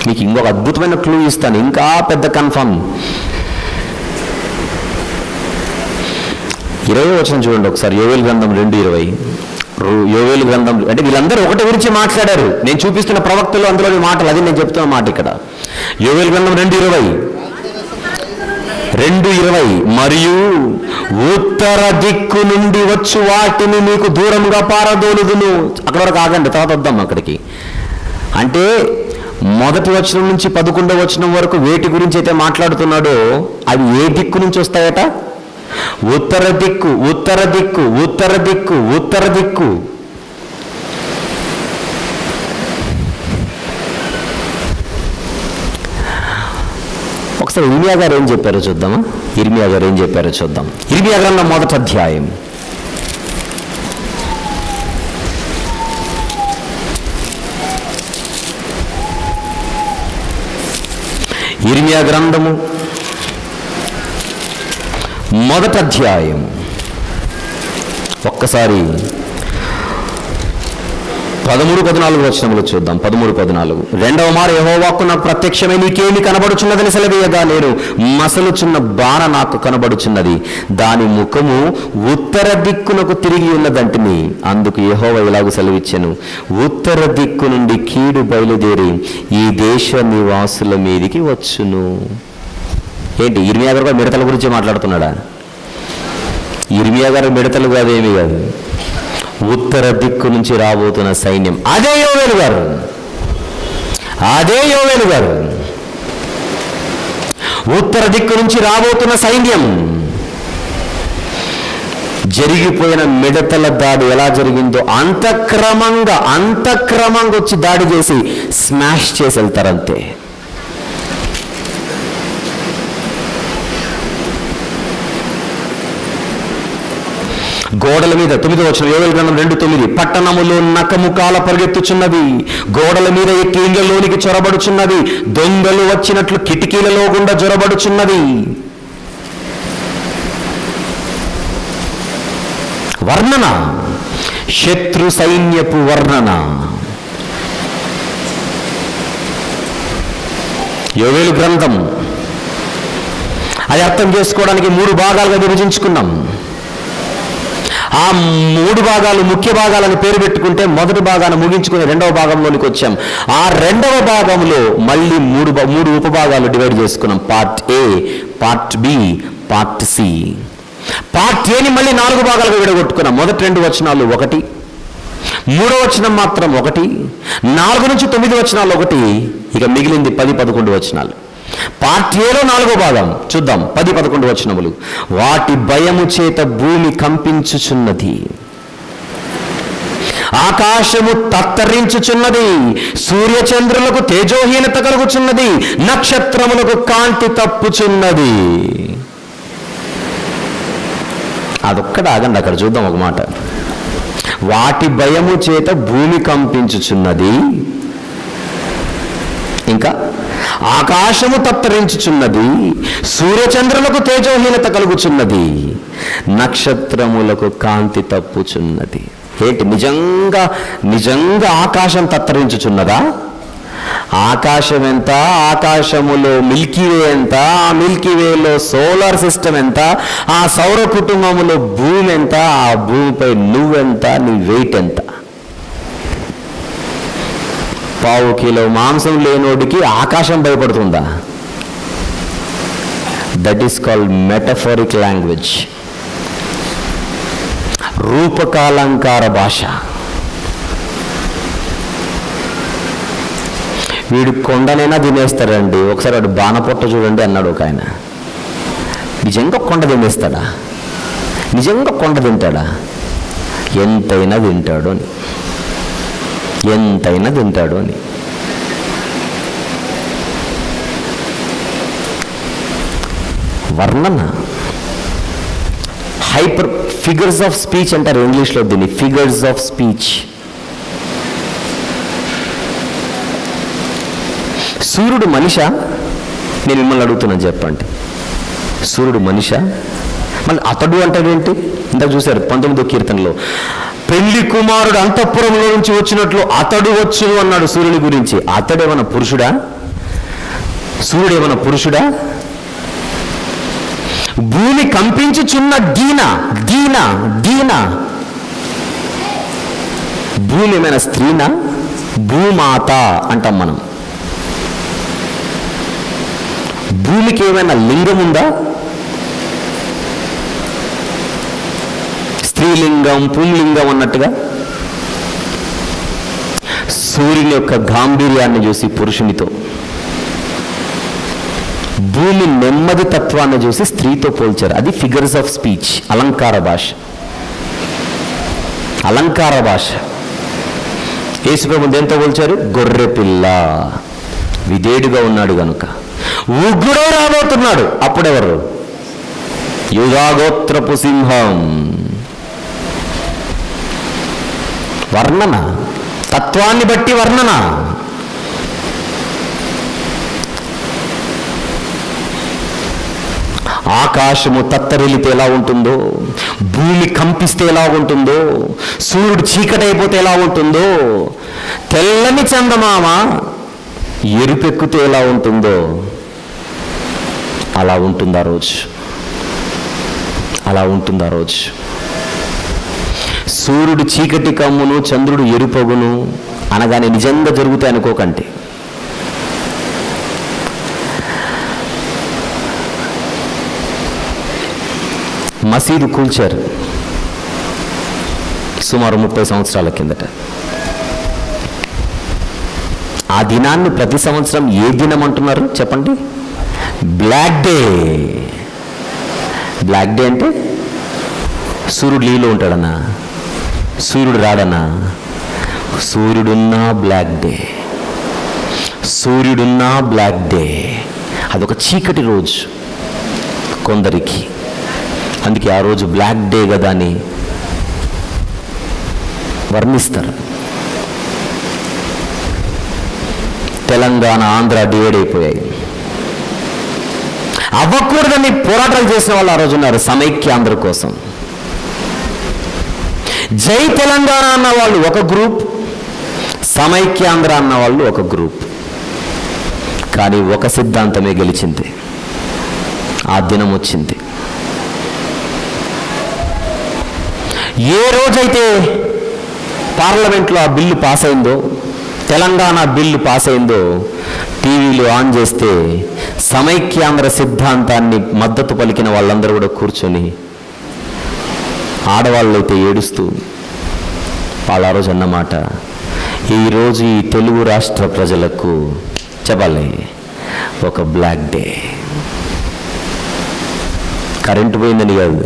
మీకు ఇంకొక అద్భుతమైన క్లూ ఇస్తాను, ఇంకా పెద్ద కన్ఫర్మ్. 20వ వచనం చూడండి ఒకసారి. యోవేలు గ్రంథం 2:20. యోవేలు గ్రంథం అంటే వీళ్ళందరూ ఒకటి గురించి మాట్లాడారు. నేను చూపిస్తున్న ప్రవక్తలు అందులోని మాటలు, అది నేను చెప్తున్న మాట ఇక్కడ. యోవేలు గ్రంథం 2:20. మరియు ఉత్తర దిక్కు నుండి వచ్చు వాటిని మీకు దూరంగా పారదోలుదును. అక్కడ వరకు ఆగండి, తర్వాత వద్దాం అక్కడికి. అంటే మొదటి వచనం నుంచి 11వ వచనం వరకు వేటి గురించి అయితే మాట్లాడుతున్నాడో అవి ఏ దిక్కు నుంచి వస్తాయట? ఉత్తర దిక్కు. ఒకసారి ఇర్మీయా గారు ఏం చెప్పారో చూద్దామా? ఇర్మీయా గ్రంథం 1వ అధ్యాయం. ఇర్మీయా గ్రంథము 1వ అధ్యాయం. ఒక్కసారి 13-14 వచనములు చూద్దాం. 13-14. రెండవ మారు యెహోవాకు నాకు ప్రత్యక్షమై నీకేమి కనబడుచున్నదని సెలవీయగా, నేను మసలుచున్న బాణ నాకు కనబడుచున్నది, దాని ముఖము ఉత్తర దిక్కునకు తిరిగి ఉన్నదంటిని. అందుకు యెహోవా ఇలాగూ సెలవిచ్చెను, ఉత్తర దిక్కు నుండి కీడు బయలుదేరి ఈ దేశ నివాసుల మీదికి వచ్చును. ఏంటి, ఇర్మీయా గారు మిడతల గురించి మాట్లాడుతున్నాడా? ఇర్మీయా గారు మిడతలు కాదేమీ కాదు, ఉత్తర దిక్కు నుంచి రాబోతున్న సైన్యం. అదే యోవేలు గారు. ఉత్తర దిక్కు నుంచి రాబోతున్న సైన్యం. జరిగిపోయిన మిడతల దాడి ఎలా జరిగిందో అంతక్రమంగా వచ్చి దాడి చేసి స్మాష్ చేసి వెళ్తారంతే. గోడల మీద 9వ వచనం. యోవేలు గ్రంథం 2:9. పట్టణములో నకముకాల పరిగెత్తుచున్నవి, గోడల మీద ఎక్కి ఇళ్లలోనికి చొరబడుచున్నవి, దొంగలు వచ్చినట్లు కిటికీలలో గుండా జొరబడుచున్నవి. వర్ణన, శత్రు సైన్యపు వర్ణన. యోవేలు గ్రంథం అది అర్థం చేసుకోవడానికి 3 భాగాలుగా విభజించుకున్నాం. ఆ 3 భాగాలు ముఖ్య భాగాలను పేరు పెట్టుకుంటే మొదటి భాగాన్ని ముగించుకుని 2వ భాగంలోనికి వచ్చాం. ఆ 2వ భాగంలో మళ్ళీ 3 ఉపభాగాలు డివైడ్ చేసుకున్నాం. Part A, part B, part C. Part ఏని మళ్ళీ 4 భాగాలుగా విడగొట్టుకున్నాం. మొదటి 2 వచనాలు 1, 3వ వచనం మాత్రం 1, 4 నుంచి 9 వచనాలు 1, ఇక మిగిలింది 10-11 వచనాలు. పార్ట్ ఏలో 4వ భాగం చూద్దాం. 10-11 వచనములు. వాటి భయము చేత భూమి కంపించుచున్నది, ఆకాశము తత్తరించుచున్నది, సూర్యచంద్రులకు తేజోహీనత కలుగుచున్నది, నక్షత్రములకు కాంతి తప్పుచున్నది. అదొక్కడ ఆగండి, అక్కడ చూద్దాం ఒక మాట. వాటి భయము చేత భూమి కంపించుచున్నది, ఇంకా ఆకాశము తత్తరించుచున్నది, సూర్యచంద్రులకు తేజోహీనత కలుగుచున్నది, నక్షత్రములకు కాంతి తప్పుచున్నది. ఏంటి, నిజంగా నిజంగా ఆకాశం తత్తరించుచున్నదా? ఆకాశం ఎంత, ఆకాశములో మిల్కీవే ఎంత, ఆ మిల్కీవేలో సోలార్ సిస్టమ్ ఎంత, ఆ సౌర కుటుంబములో భూమి ఎంత, ఆ భూమిపై నువ్వెంత, నీ వెయిట్ ఎంత? పావు కిలో మాంసం లేనోడికి ఆకాశం భయపడుతుందా? దట్ ఈస్ కాల్డ్ మెటఫోరిక్ లాంగ్వేజ్, రూపకాలంకార భాష. వీడు కొండనైనా తినేస్తాడండి. ఒకసారి వాడు బాణపొట్ట చూడండి అన్నాడు ఒక ఆయన. నిజంగా కొండ తినేస్తాడా? నిజంగా కొండ తింటాడా? ఎంతైనా తింటాడు అని, ఎంతైనా తింటాడు అని. వర్ణన, హైపర్ ఫిగర్స్ ఆఫ్ స్పీచ్ అంటారు ఇంగ్లీష్లో దీన్ని, ఫిగర్స్ ఆఫ్ స్పీచ్. సూర్యుడు మనిషా? నేను మిమ్మల్ని అడుగుతున్నాను, చెప్పండి. సూర్యుడు మనిషా? మళ్ళీ అతడు అంటాడేంటి? ఇందాక చూశారు 19వ కీర్తనలో, పెళ్లి కుమారుడు అంతఃపురంలో నుంచి వచ్చినట్లు అతడు వచ్చు అన్నాడు సూర్యుని గురించి. అతడేమన్నా పురుషుడా? సూర్యుడేమన్నా పురుషుడా? భూమి కంపించుచున్న దీన దీన దీన భూమి ఏమైనా స్త్రీనా? భూమాత అంటాం మనం. భూమికి ఏమైనా లింగం ఉందా? స్త్రీలింగం పుంలింగం అన్నట్టుగా సూర్యుని యొక్క గాంభీర్యాన్ని చూసి పురుషునితో, భూమి నెమ్మది తత్వాన్ని చూసి స్త్రీతో పోల్చారు. అది ఫిగర్స్ ఆఫ్ స్పీచ్, అలంకార భాష. అలంకార భాష. యేసుప్రభుని దేంతో పోల్చారు? గొర్రె పిల్ల, విధేయుడుగా ఉన్నాడు గనుక. ఉగ్రుడు రాబోతున్నాడు. అప్పుడెవరు? యూదాగోత్రపు సింహం. వర్ణన, తత్వాన్ని బట్టి వర్ణన. ఆకాశము తత్తరిల్లితే ఎలా ఉంటుందో, భూమి కంపిస్తే ఎలా ఉంటుందో, సూర్యుడు చీకటైపోతే ఎలా ఉంటుందో, తెల్లని చందమామ ఎరుపెక్కితే ఎలా ఉంటుందో అలా ఉంటుంది ఆ రోజు. అలా ఉంటుంది ఆ రోజు. సూర్యుడు చీకటి కమ్మును, చంద్రుడు ఎరుపగును అనగానే నిజంగా జరుగుతాయి అనుకోకండి. మసీదు కూల్చారు సుమారు 30 సంవత్సరాల కిందట. ఆ దినాన్ని ప్రతి సంవత్సరం ఏ దినం అంటున్నారు చెప్పండి? Black day. బ్లాక్ డే అంటే సూర్యుడు లీవ్లో ఉంటాడన్నా, సూర్యుడు రాడన్నా. సూర్యుడున్నా బ్లాక్ డే, సూర్యుడున్నా బ్లాక్ డే. అదొక చీకటి రోజు కొందరికి. అందుకే ఆ రోజు బ్లాక్ డే కదా అని వర్ణిస్తారు. తెలంగాణ, ఆంధ్ర డివైడ్ అయిపోయాయి. అవ్వకూడదని పోరాటాలు చేసిన వాళ్ళు ఆ రోజు ఉన్నారు సమైక్యాంధ్ర కోసం. జై తెలంగాణ అన్న వాళ్ళు ఒక గ్రూప్, సమైక్యాంధ్ర అన్న వాళ్ళు ఒక గ్రూప్. కానీ ఒక సిద్ధాంతమే గెలిచింది. ఆ దినం వచ్చింది. ఏ రోజైతే పార్లమెంట్లో ఆ బిల్లు పాస్ అయిందో, తెలంగాణ బిల్లు పాస్ అయిందో, టీవీలు ఆన్ చేస్తే సమైక్యాంధ్ర సిద్ధాంతాన్ని మద్దతు పలికిన వాళ్ళందరూ కూడా కూర్చొని, ఆడవాళ్ళు అయితే ఏడుస్తూ వాళ్ళు ఆ రోజు అన్నమాట, ఈరోజు ఈ తెలుగు రాష్ట్ర ప్రజలకు చెప్పాలి ఒక బ్లాక్ డే. కరెంటు పోయిందని కాదు,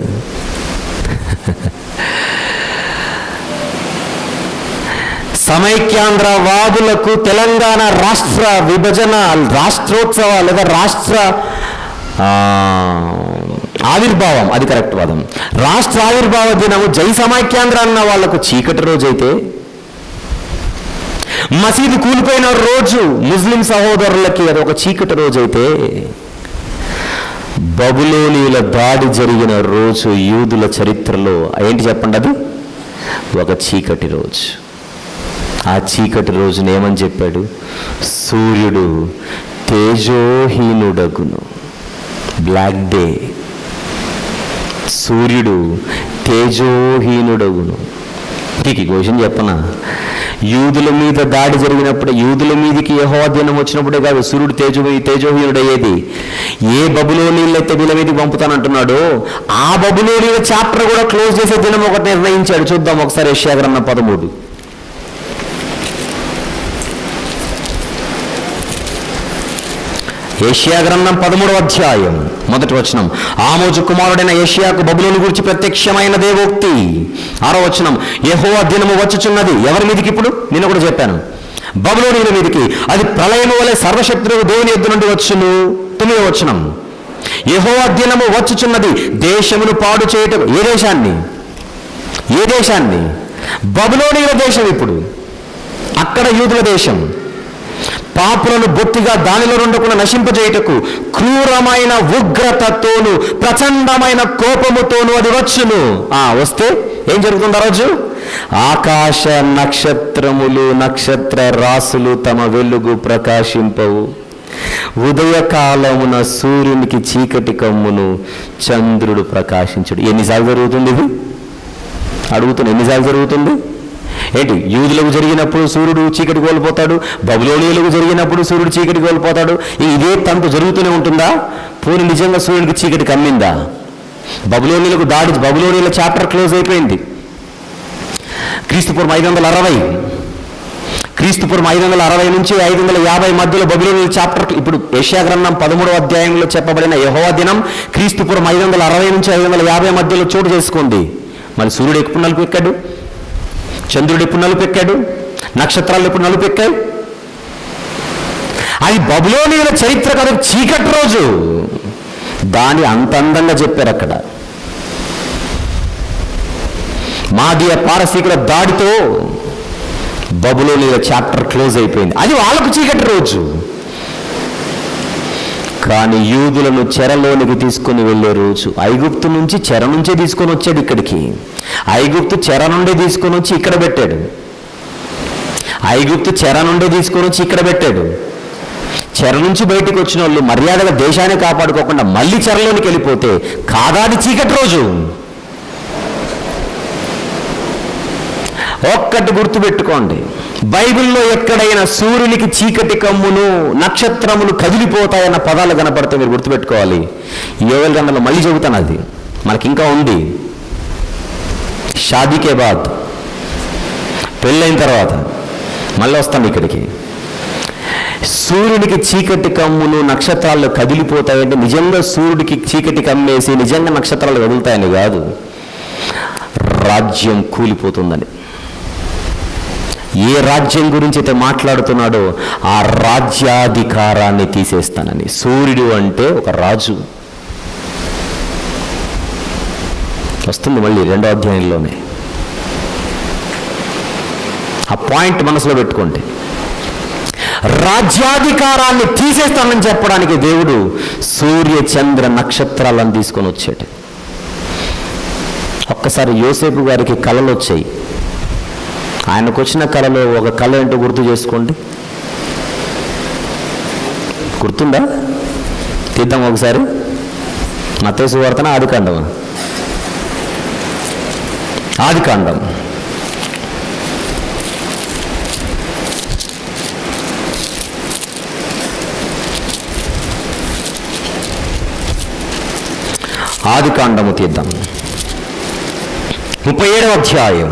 సమైక్యాంధ్ర వాదులకు తెలంగాణ రాష్ట్ర విభజన, రాష్ట్రోత్సవ లేదా రాష్ట్ర ఆవిర్భావం, అది కరెక్ట్ వాదం, రాష్ట్ర ఆవిర్భావ దినము జై సమైక్యాంధ్ర అన్న వాళ్లకు చీకటి రోజైతే, మసీదు కూలిపోయిన రోజు ముస్లిం సహోదరులకి అది ఒక చీకటి రోజు అయితే, బబులోనీయుల దాడి జరిగిన రోజు యూదుల చరిత్రలో ఏంటి చెప్పండి, అది ఒక చీకటి రోజు. ఆ చీకటి రోజున ఏమని చెప్పాడు? సూర్యుడు తేజోహీనుడగును. Black day. సూర్యుడు తేజోహీనుడగును. ఈ క్వశ్చన్ చెప్పనా, యూదుల మీద దాడి జరిగినప్పుడు, యూదుల మీదకి యెహోవా దినం వచ్చినప్పుడే కాదు సూర్యుడు తేజోహీనుడయ్యేది. ఏ బబులోనీయులు అయితే వీళ్ళ మీదకి పంపుతానంటున్నాడో ఆ బబులోనీయుల చాప్టర్ కూడా క్లోజ్ చేసే దినం ఒకటి నిర్ణయించాడు. చూద్దాం ఒకసారి యెషయా గ్రంథం 13. యెషయా గ్రంథం 13వ అధ్యాయం 1వ వచనం. ఆమోజు కుమారుడైన యెషయాకు బబులోను గురించి ప్రత్యక్షమైన దేవోక్తి. 6వ వచనం. యెహోవా దినము వచ్చుచున్నది. ఎవరి మీదకి? ఇప్పుడు నేను కూడా చెప్పాను, బబులోనీయుల మీదకి. అది ప్రళయము వలె సర్వశత్రువు దేవుని యొద్ద నుండి వచ్చును. 9వ వచనం. యెహోవా దినము వచ్చుచున్నది దేశమును పాడు చేయటం. ఏ దేశాన్ని? ఏ దేశాన్ని? బబులోనీయుల దేశం. ఇప్పుడు అక్కడ యూదుల దేశం. పాపులను బొత్తిగా దానిలో ఉండకుండా నశింపజేయుటకు క్రూరమైన ఉగ్రతతోను ప్రచండమైన కోపముతోను అది వచ్చును. వస్తే ఏం జరుగుతుంది ఆ రోజు? ఆకాశ నక్షత్రములు, నక్షత్ర రాసులు తమ వెలుగు ప్రకాశింపవు. ఉదయకాలమున సూర్యునికి చీకటి కమ్మును, చంద్రుడు ప్రకాశించుడు. ఎన్నిసార్లు జరుగుతుంది ఇది? అడుగుతున్నా, ఎన్నిసార్లు జరుగుతుంది? ఏంటి? యూదులకు జరిగినప్పుడు సూర్యుడు చీకటి కోల్పోతాడు, బబులోనీయులకు జరిగినప్పుడు సూర్యుడు చీకటి కోల్పోతాడు. ఇదే తంతు జరుగుతూనే ఉంటుందా? పోనీ నిజంగా సూర్యుడికి చీకటి కమ్మిందా? బబులోనీయులకు దాడి, బబులోనీయుల చాప్టర్ క్లోజ్ అయిపోయింది. క్రీస్తుపూర్వం 560, క్రీస్తుపూర్వం 560 నుంచి 550 మధ్యలో బబులోనీయుల చాప్టర్. ఇప్పుడు యెషయా గ్రంథం 13వ అధ్యాయంలో చెప్పబడిన యెహోవా దినం క్రీస్తుపూర్వం 560 నుంచి 550 మధ్యలో చోటు చేసుకుంది. మరి సూర్యుడు ఎప్పుడు నలుపు ఎక్కాడు? చంద్రుడు ఎప్పుడు నలుపు ఎక్కాడు? నక్షత్రాలు ఎప్పుడు నలుపు ఎక్కాయి? అది బబులోనీయుల చరిత్ర కాదు, చీకటి రోజు. దాని అంత అందంగా చెప్పారు అక్కడ. మాదీయ పారసీకుల దాడితో బబులోనీయుల చాప్టర్ క్లోజ్ అయిపోయింది. అది వాళ్ళకు చీకటి రోజు. కానీ యూదులను చెరలోనికి తీసుకొని వెళ్ళే రోజు. ఐగుప్తు నుంచి చెర నుంచే తీసుకొని వచ్చాడు ఇక్కడికి. ఐగుప్తు చెర నుండి తీసుకొని వచ్చి ఇక్కడ పెట్టాడు. ఐగుప్తు చెర నుండి తీసుకొని వచ్చి ఇక్కడ పెట్టాడు. చెర నుంచి బయటకు వచ్చిన వాళ్ళు మర్యాదగా దేశాన్ని కాపాడుకోకుండా మళ్ళీ చెరలోనికి వెళ్ళిపోతే కాదాది చీకటి రోజు. ఒక్కటి గుర్తుపెట్టుకోండి, బైబిల్లో ఎక్కడైనా సూర్యునికి చీకటి కమ్మును, నక్షత్రములు కదిలిపోతాయన్న పదాలు కనపడితే మీరు గుర్తుపెట్టుకోవాలి. యోవేల్ గ్రంథంలో మళ్ళీ చెబుతాను, అది మనకి ఇంకా ఉంది. షాదీకే బాద్, పెళ్ళైన తర్వాత మళ్ళీ వస్తాను ఇక్కడికి. సూర్యుడికి చీకటి కమ్మును, నక్షత్రాలు కదిలిపోతాయంటే నిజంగా సూర్యుడికి చీకటి కమ్మేసి నిజంగా నక్షత్రాలు కదులుతాయని కాదు, రాజ్యం కూలిపోతుందని. ఏ రాజ్యం గురించి అయితే మాట్లాడుతున్నాడో ఆ రాజ్యాధికారాన్ని తీసేస్తానని. సూర్యుడు అంటే ఒక రాజు. వస్తుంది మళ్ళీ 2వ అధ్యాయంలోనే. ఆ పాయింట్ మనసులో పెట్టుకోండి. రాజ్యాధికారాన్ని తీసేస్తానని చెప్పడానికి దేవుడు సూర్య చంద్ర నక్షత్రాలను తీసుకొని వచ్చాడు. ఒక్కసారి యోసేపు గారికి కళలు వచ్చాయి. ఆయనకు వచ్చిన కళలో ఒక కళ ఏంటో గుర్తు చేసుకోండి. గుర్తుందా? తీద్దాం ఒకసారి. మత్తయి సువార్తన ఆదికాండమా? ఆదికాండం. ఆదికాండము తీద్దాం. 37వ అధ్యాయం.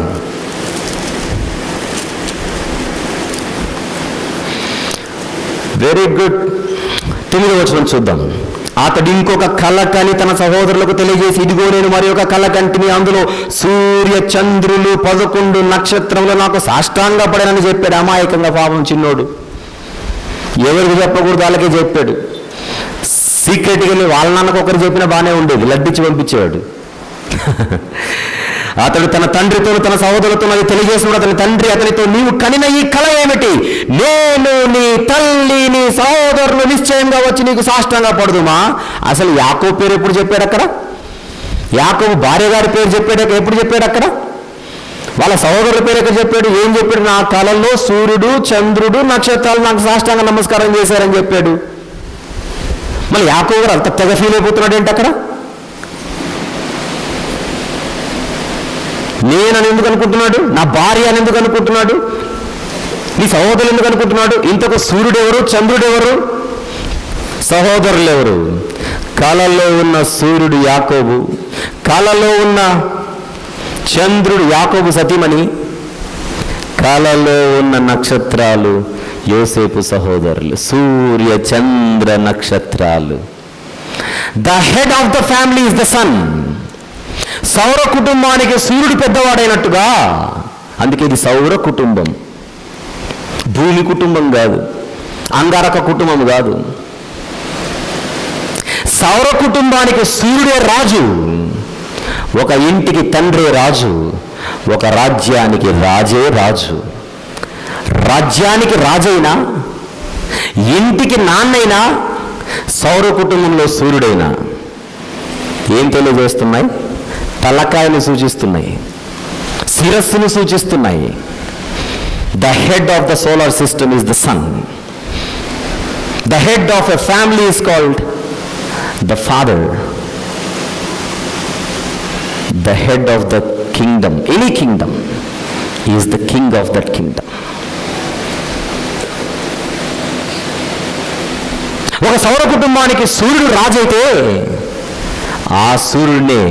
Very good. 9వ వచనం చూద్దాం. అతడు ఇంకొక కళ కని తన సహోదరులకు తెలియజేసి, ఇదిగో నేను మరి ఒక కళ కంటిని, అందులో సూర్య చంద్రులు 11 నక్షత్రములు నాకు సాష్టాంగపడనని చెప్పాడు. అమాయకంగా పాపం చిన్నోడు, ఎవరికి చెప్పకూడదు వాళ్ళకే చెప్పాడు. సీక్రెట్గా వాళ్ళ నాన్నకు ఒకరు చెప్పినా బాగానే ఉండేది, లడ్డిచ్చి పంపించేవాడు. అతడు తన తండ్రితో తన సహోదరులతో అది తెలియజేసినప్పుడు అతని తండ్రి అతనితో, నీవు కనిన ఈ కల ఏమిటి? నేను నీ తల్లి నీ సహోదరులు నిశ్చయంగా వచ్చి నీకు సాష్టాంగ పడుదుమా. అసలు యాకోబు పేరు ఎప్పుడు చెప్పాడు అక్కడ? యాకోబు భార్య గారి పేరు చెప్పాడు ఎప్పుడు చెప్పాడు అక్కడ? వాళ్ళ సహోదరుల పేరు ఎక్కడ చెప్పాడు? ఏం చెప్పాడు? నా కలలో సూర్యుడు చంద్రుడు నక్షత్రాలు నాకు సాష్టాంగ నమస్కారం చేశారని చెప్పాడు. మళ్ళీ యాకోబు గారు అంత తెగ ఫీల్ అయిపోతున్నాడు ఏంటి అక్కడ? నేనని ఎందుకు అనుకుంటున్నాడు? నా భార్య అని ఎందుకు అనుకుంటున్నాడు? నీ సహోదరులు ఎందుకు అనుకుంటున్నాడు? ఇంతకు సూర్యుడు ఎవరు, చంద్రుడు ఎవరు, సహోదరులు ఎవరు? కలలో ఉన్న సూర్యుడు యాకోబు, కలలో ఉన్న చంద్రుడు యాకోబు సతీమణి, కలలో ఉన్న నక్షత్రాలు యోసేపు సహోదరులు. సూర్య చంద్ర నక్షత్రాలు. The head of the family is the sun. సౌర కుటుంబానికి సూర్యుడు పెద్దవాడైనట్టుగా, అందుకే ఇది సౌర కుటుంబం, భూమి కుటుంబం కాదు, అంగారక కుటుంబం కాదు. సౌర కుటుంబానికి సూర్యుడే రాజు. ఒక ఇంటికి తండ్రి రాజు, ఒక రాజ్యానికి రాజే రాజు. రాజ్యానికి రాజైనా, ఇంటికి నాన్నైనా, సౌర కుటుంబంలో సూర్యుడైనా ఏం తెలియజేస్తున్నాయి? తలకాయను సూచిస్తున్నాయి, శిరస్సును సూచిస్తున్నాయి. The head of the solar system is the sun. The head of a family is called the father. The head of the kingdom, any kingdom, is the king of that kingdom. ఒక సౌర కుటుంబానికి సూర్యుడు రాజైతే ఆ సూర్యుడినే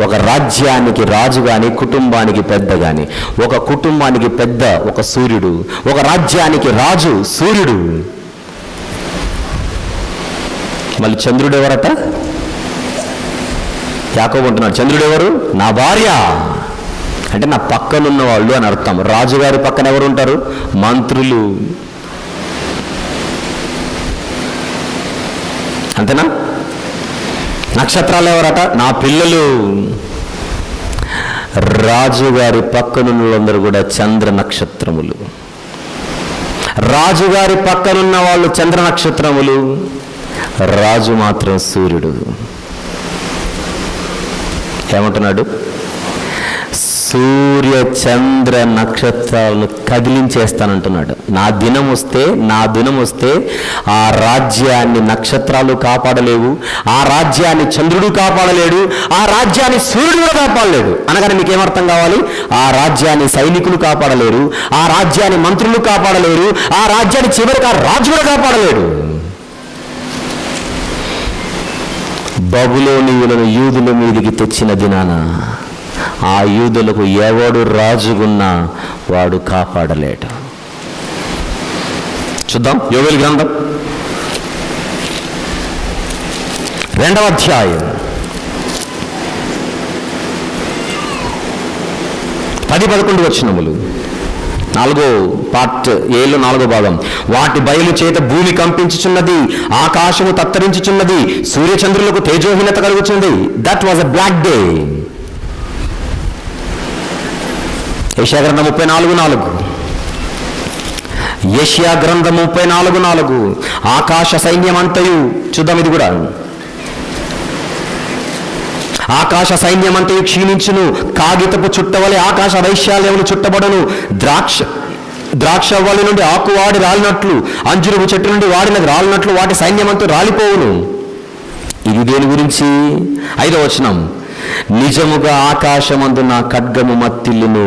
ఒక రాజ్యానికి రాజు కానీ, కుటుంబానికి పెద్ద కానీ. ఒక కుటుంబానికి పెద్ద ఒక సూర్యుడు, ఒక రాజ్యానికి రాజు సూర్యుడు. మళ్ళీ చంద్రుడు ఎవరట? యాకోబు అంటున్నాడు, చంద్రుడు ఎవరు? నా భార్య, అంటే నా పక్కనున్న వాళ్ళు అని అర్థం. రాజుగారి పక్కన ఎవరు ఉంటారు? మంత్రులు, అంతేనా? నక్షత్రాలు ఎవరట? నా పిల్లలు. రాజుగారి పక్కనున్న వాళ్ళందరూ కూడా చంద్ర నక్షత్రములు. రాజుగారి పక్కనున్న వాళ్ళు చంద్ర నక్షత్రములు, రాజు మాత్రం సూర్యుడు. ఏమంటున్నాడు? సూర్య చంద్ర నక్షత్రాలను కదిలించేస్తానంటున్నాడు. నా దినం వస్తే ఆ రాజ్యాన్ని నక్షత్రాలు కాపాడలేవు, ఆ రాజ్యాన్ని చంద్రుడు కాపాడలేడు, ఆ రాజ్యాన్ని సూర్యుడు కూడా కాపాడలేడు. అనగానే మీకేమర్థం కావాలి? ఆ రాజ్యాన్ని సైనికులు కాపాడలేరు, ఆ రాజ్యాన్ని మంత్రులు కాపాడలేరు, ఆ రాజ్యాన్ని చివరికి ఆ రాజు కూడా కాపాడలేడు. బబులోనీయులను యూదుల మీదికి తెచ్చిన దినాన ఆ యూదులకు ఎవడు రాజుగున్నా వాడు కాపాడలేడు. చూద్దాం యోవేలు గ్రంథం 2వ అధ్యాయం 10-11 వచనములు. 4వ పార్ట్, 4వ భాగం. వాటి బయలు చేత భూమి కంపించుచున్నది, ఆకాశము తత్తరించుచున్నది, సూర్యచంద్రులకు తేజోహీనత కలుగుచున్నది. That was a black day. యెషయా గ్రంథం 34:4. యెషయా గ్రంథం 34:4. ఆకాశ సైన్యమంతయు, చూద్దాం ఇది కూడా. ఆకాశ సైన్యమంతయు క్షీణించును, కాగితపు చుట్టవలే ఆకాశ వైశాల్యములు చుట్టబడను. ద్రాక్షవల్లి నుండి ఆకు వాడి రాలినట్లు, అంజురపు చెట్టు నుండి వాడినది రాలినట్లు వాటి సైన్యమంతా రాలిపోవును. ఇది దేని గురించి? 5వ వచనం. నిజముగా ఆకాశమందు నా ఖడ్గము మత్తిల్లును,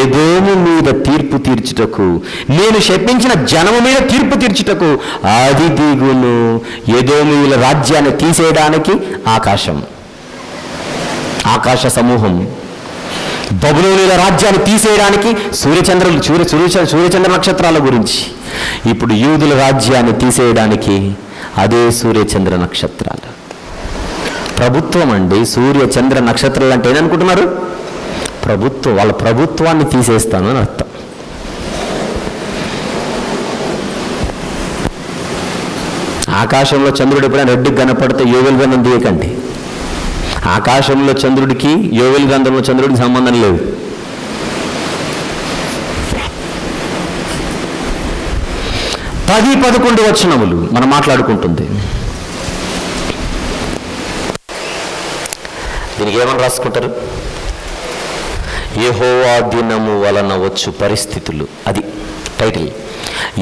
ఎదోము మీద తీర్పు తీర్చుటకు, నేను శపించిన జనము మీద తీర్పు తీర్చుటకు అది దిగును. ఎదోముల రాజ్యాన్ని తీసేయడానికి ఆకాశ సమూహం, బబులోనుల రాజ్యాన్ని తీసేయడానికి సూర్యచంద్ర నక్షత్రాల గురించి. ఇప్పుడు యూదుల రాజ్యాన్ని తీసేయడానికి అదే సూర్యచంద్ర నక్షత్రాలు. ప్రభుత్వం అండి. సూర్య చంద్ర నక్షత్రాలు అంటే ఏదనుకుంటున్నారు? ప్రభుత్వం. వాళ్ళ ప్రభుత్వాన్ని తీసేస్తాను అని అర్థం. ఆకాశంలో చంద్రుడు ఎప్పుడైనా రెడ్డికి కనపడితే యోవేలు గ్రంథం తీయకండి. ఆకాశంలో చంద్రుడికి యోవేలు గ్రంథంలో చంద్రుడికి సంబంధం లేదు. పది 11 వచనములు మనం మాట్లాడుకుంటుంది. దీనికి ఏమని రాసుకుంటారు? యెహోవా దినము వలన వచ్చు పరిస్థితులు. అది టైటిల్.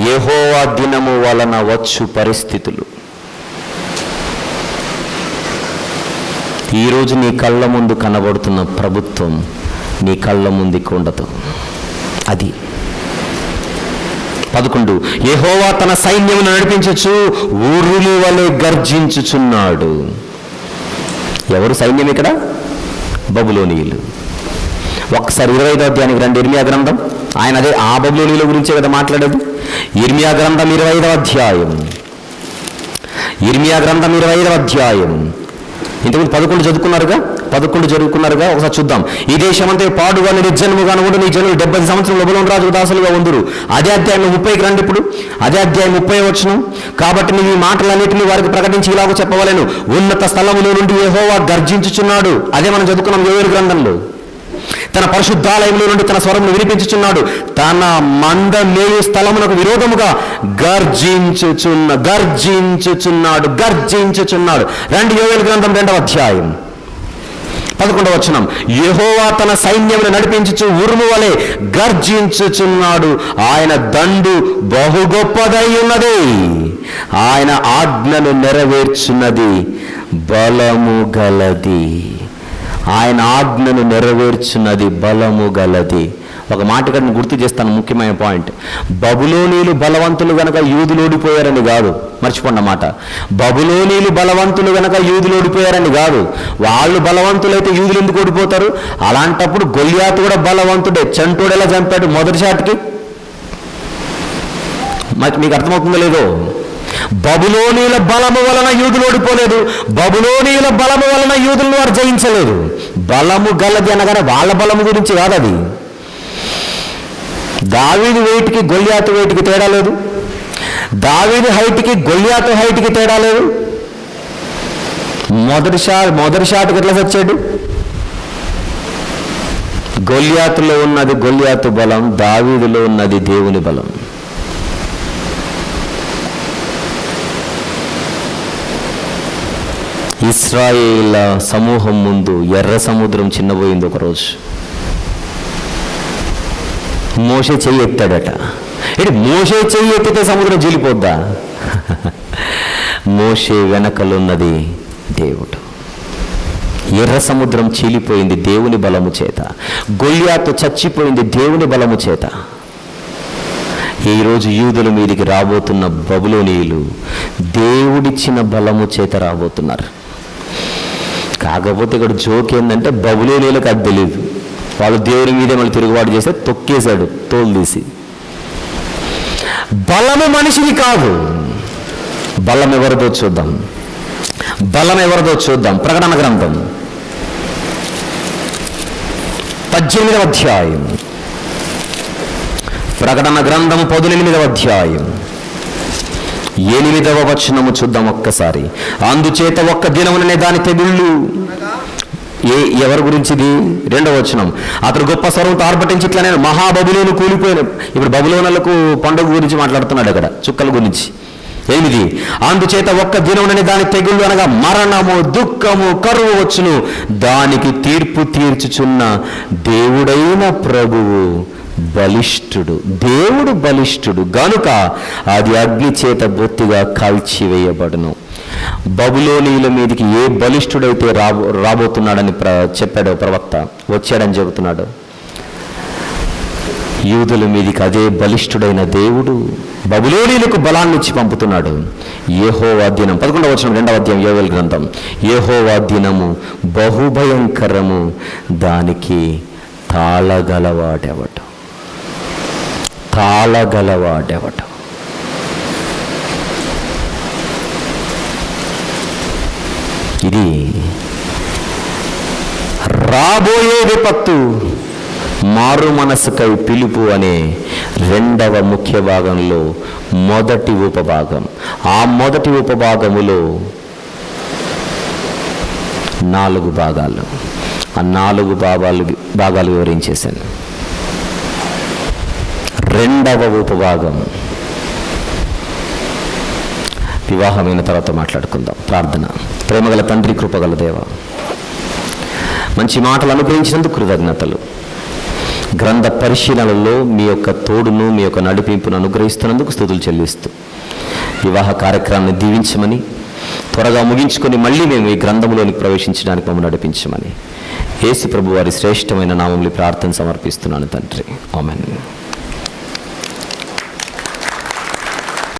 యెహోవా దినము వలన వచ్చు పరిస్థితులు. ఈరోజు నీ కళ్ళ ముందు కనబడుతున్న ప్రభుత్వం నీ కళ్ళ ముందుకు ఉండదు. అది 11. యెహోవా తన సైన్యమును నడిపించుచు ఊరుల వలె గర్జించుచున్నాడు. ఎవరు సైన్యం ఇక్కడ? బబులోనీయులు. ఒక్కసారి 25వ అధ్యాయానికి రండి. ఇర్మియా గ్రంథం. ఆయన అదే ఆ బబులోనీయుల గురించే కదా మాట్లాడేది. ఇర్మియా గ్రంథం 25వ అధ్యాయం. ఇర్మియా గ్రంథం 25వ అధ్యాయం. ఇంతకుముందు 11 చదువుకున్నారుగా. ఒకసారి చూద్దాం. ఈ దేశమంతా పాడుగా నిర్జనముగా ఉండు, నీ జనులు 70 సంవత్సరం బబులోను రాజు దాసులుగా ఉందురు. అదే అధ్యాయం 30కి రండి. ఇప్పుడు అదే అధ్యాయం 30 వచనం. కాబట్టి నీవు ఈ మాటలన్నిటినీ వారికి ప్రకటించి ఇలాగ చెప్పవలెను, ఉన్నత స్థలములో నుండి యెహోవా గర్జించుచున్నాడు. అదే మనం చదువుకున్నాం యోవేలు గ్రంథంలో. తన పరిశుద్ధాలయంలో నుండి తన స్వరమును వినిపించుచున్నాడు. తన మంద మేయు స్థలమునకు విరోధముగా గర్జించుచున్నాడు. రండి యోవేలు గ్రంథం 2వ అధ్యాయం 11వ వచనం. యెహోవా తన సైన్యమును నడిపించుచు ఉరుము వలె గర్జించుచున్నాడు. ఆయన దండు బహు గొప్పదై ఉన్నది. ఆయన ఆజ్ఞను నెరవేర్చున్నది బలము గలది. ఆయన ఆజ్ఞను నెరవేర్చున్నది బలము గలది. ఒక మాట ఇక్కడ గుర్తు చేస్తాను, ముఖ్యమైన పాయింట్. బబులోనీలు బలవంతులు గనక యూదులు ఓడిపోయారని కాదు, మర్చిపోండి మాట. బబులోనీలు బలవంతులు గనక యూదులు ఓడిపోయారని కాదు. వాళ్ళు బలవంతులైతే యూదులు ఎందుకు ఓడిపోతారు? అలాంటప్పుడు గొల్యాతు కూడా బలవంతుడే. చంటోడు ఎలా చంపాడు మొదటి షాట్కి? మీకు అర్థమవుతుందో లేదో? బబులోనీల బలము వలన యూదులు ఓడిపోలేదు. బబులోనీల బలము వలన యూదులను వారు జయించలేదు. బలము గలది అనగానే వాళ్ళ బలము గురించి కాదు అది. దావీదు వెయిట్కి గొల్యాతు వెయిట్కి తేడా లేదు. దావీదు హైట్కి గొల్యాతు హైట్కి తేడా లేదు. మొదటి షాట్కి ఎట్లా వచ్చాడు? గొల్యాతులో ఉన్నది గొల్యాతు బలం, దావీదులో ఉన్నది దేవుని బలం. ఇశ్రాయేలు సమూహం ముందు ఎర్ర సముద్రం చిన్నపోయింది. ఒకరోజు మోషే చెయ్యి ఎత్తాడట. మోషే చెయ్యి ఎత్తితే సముద్రం చీలిపోద్దా? మోషే వెనకలున్నది దేవుడు. ఎర్ర సముద్రం చీలిపోయింది దేవుని బలము చేత. గొల్యాతు చచ్చిపోయింది దేవుని బలము చేత. ఈరోజు యూదుల మీదికి రాబోతున్న బబులోనీయులు దేవుడిచ్చిన బలము చేత రాబోతున్నారు. కాకపోతే ఇక్కడ జోక్ ఏంటంటే బబులోనీయులకు అది తెలియదు. వాళ్ళు దేవుని మీదే మళ్ళీ తిరుగుబాటు చేస్తే తొక్కేశాడు తోలు తీసి. బలము మనిషిని కాదు. బలం ఎవరిదో చూద్దాం. ప్రకటన గ్రంథం 18వ అధ్యాయం. ప్రకటన గ్రంథం 18వ అధ్యాయం 8వ వచనము చూద్దాం ఒక్కసారి. అందుచేత ఒక్క దినముననే దాని తెగుళ్ళు. ఎవరి గురించిది? 2వ వచనం. అతడు గొప్ప స్వరంతో ఆర్భటించి ఇట్లనే, మహాబబులోను కూలిపోయిన. ఇప్పుడు బబులోనులకు పండుగ గురించి మాట్లాడుతున్నాడు అక్కడ, చుక్కల గురించి. 8. అందుచేత ఒక్క దినముననే దాని తెగుళ్ళు అనగా మరణము, దుఃఖము, కరువు వచ్చును. దానికి తీర్పు తీర్చుచున్న దేవుడైన ప్రభువు బలిష్ఠుడు. దేవుడు బలిష్ఠుడు గనుక అది అగ్ని చేత బొత్తిగా కాల్చివేయబడును. బబులోనీయుల మీదకి ఏ బలిష్ఠుడైతే రాబోతున్నాడని చెప్పాడో ప్రవక్త, వచ్చాడని చెబుతున్నాడు. యూదుల మీదికి అదే బలిష్ఠుడైన దేవుడు బబులోనీయులకు బలాన్ని ఇచ్చి పంపుతున్నాడు. యెహోవా దినం 11వ వచనం 2వ అధ్యాయం యోవేలు గ్రంథం. యెహోవా దినము బహుభయంకరము, దానికి తాళగలవాడెవట. ఇది రాబోయే విపత్తు. మారు మనసుకై పిలుపు అనే 2వ ముఖ్య భాగంలో మొదటి ఉపభాగం. ఆ మొదటి ఉపభాగములో 4 భాగాలు. ఆ 4 భాగాలు వివరించేశాను. రెండవ ఉపభాగం వివాహమైన తర్వాత మాట్లాడుకుందాం. ప్రార్థన. ప్రేమగల తండ్రి, కృపగల దేవ, మంచి మాటలు అనుగ్రహించినందుకు కృతజ్ఞతలు. గ్రంథ పరిశీలనలో మీ యొక్క తోడును, మీ యొక్క నడిపింపును అనుగ్రహిస్తున్నందుకు స్తుతులు చెల్లిస్తూ, వివాహ కార్యక్రమాన్ని దీవించమని, త్వరగా ముగించుకొని మళ్ళీ మేము ఈ గ్రంథంలోనికి ప్రవేశించడానికి మమ్మల్ని నడిపించమని యేసు ప్రభు వారి శ్రేష్టమైన నామములో ప్రార్థన సమర్పిస్తున్నాను తండ్రి. ఆమేన్.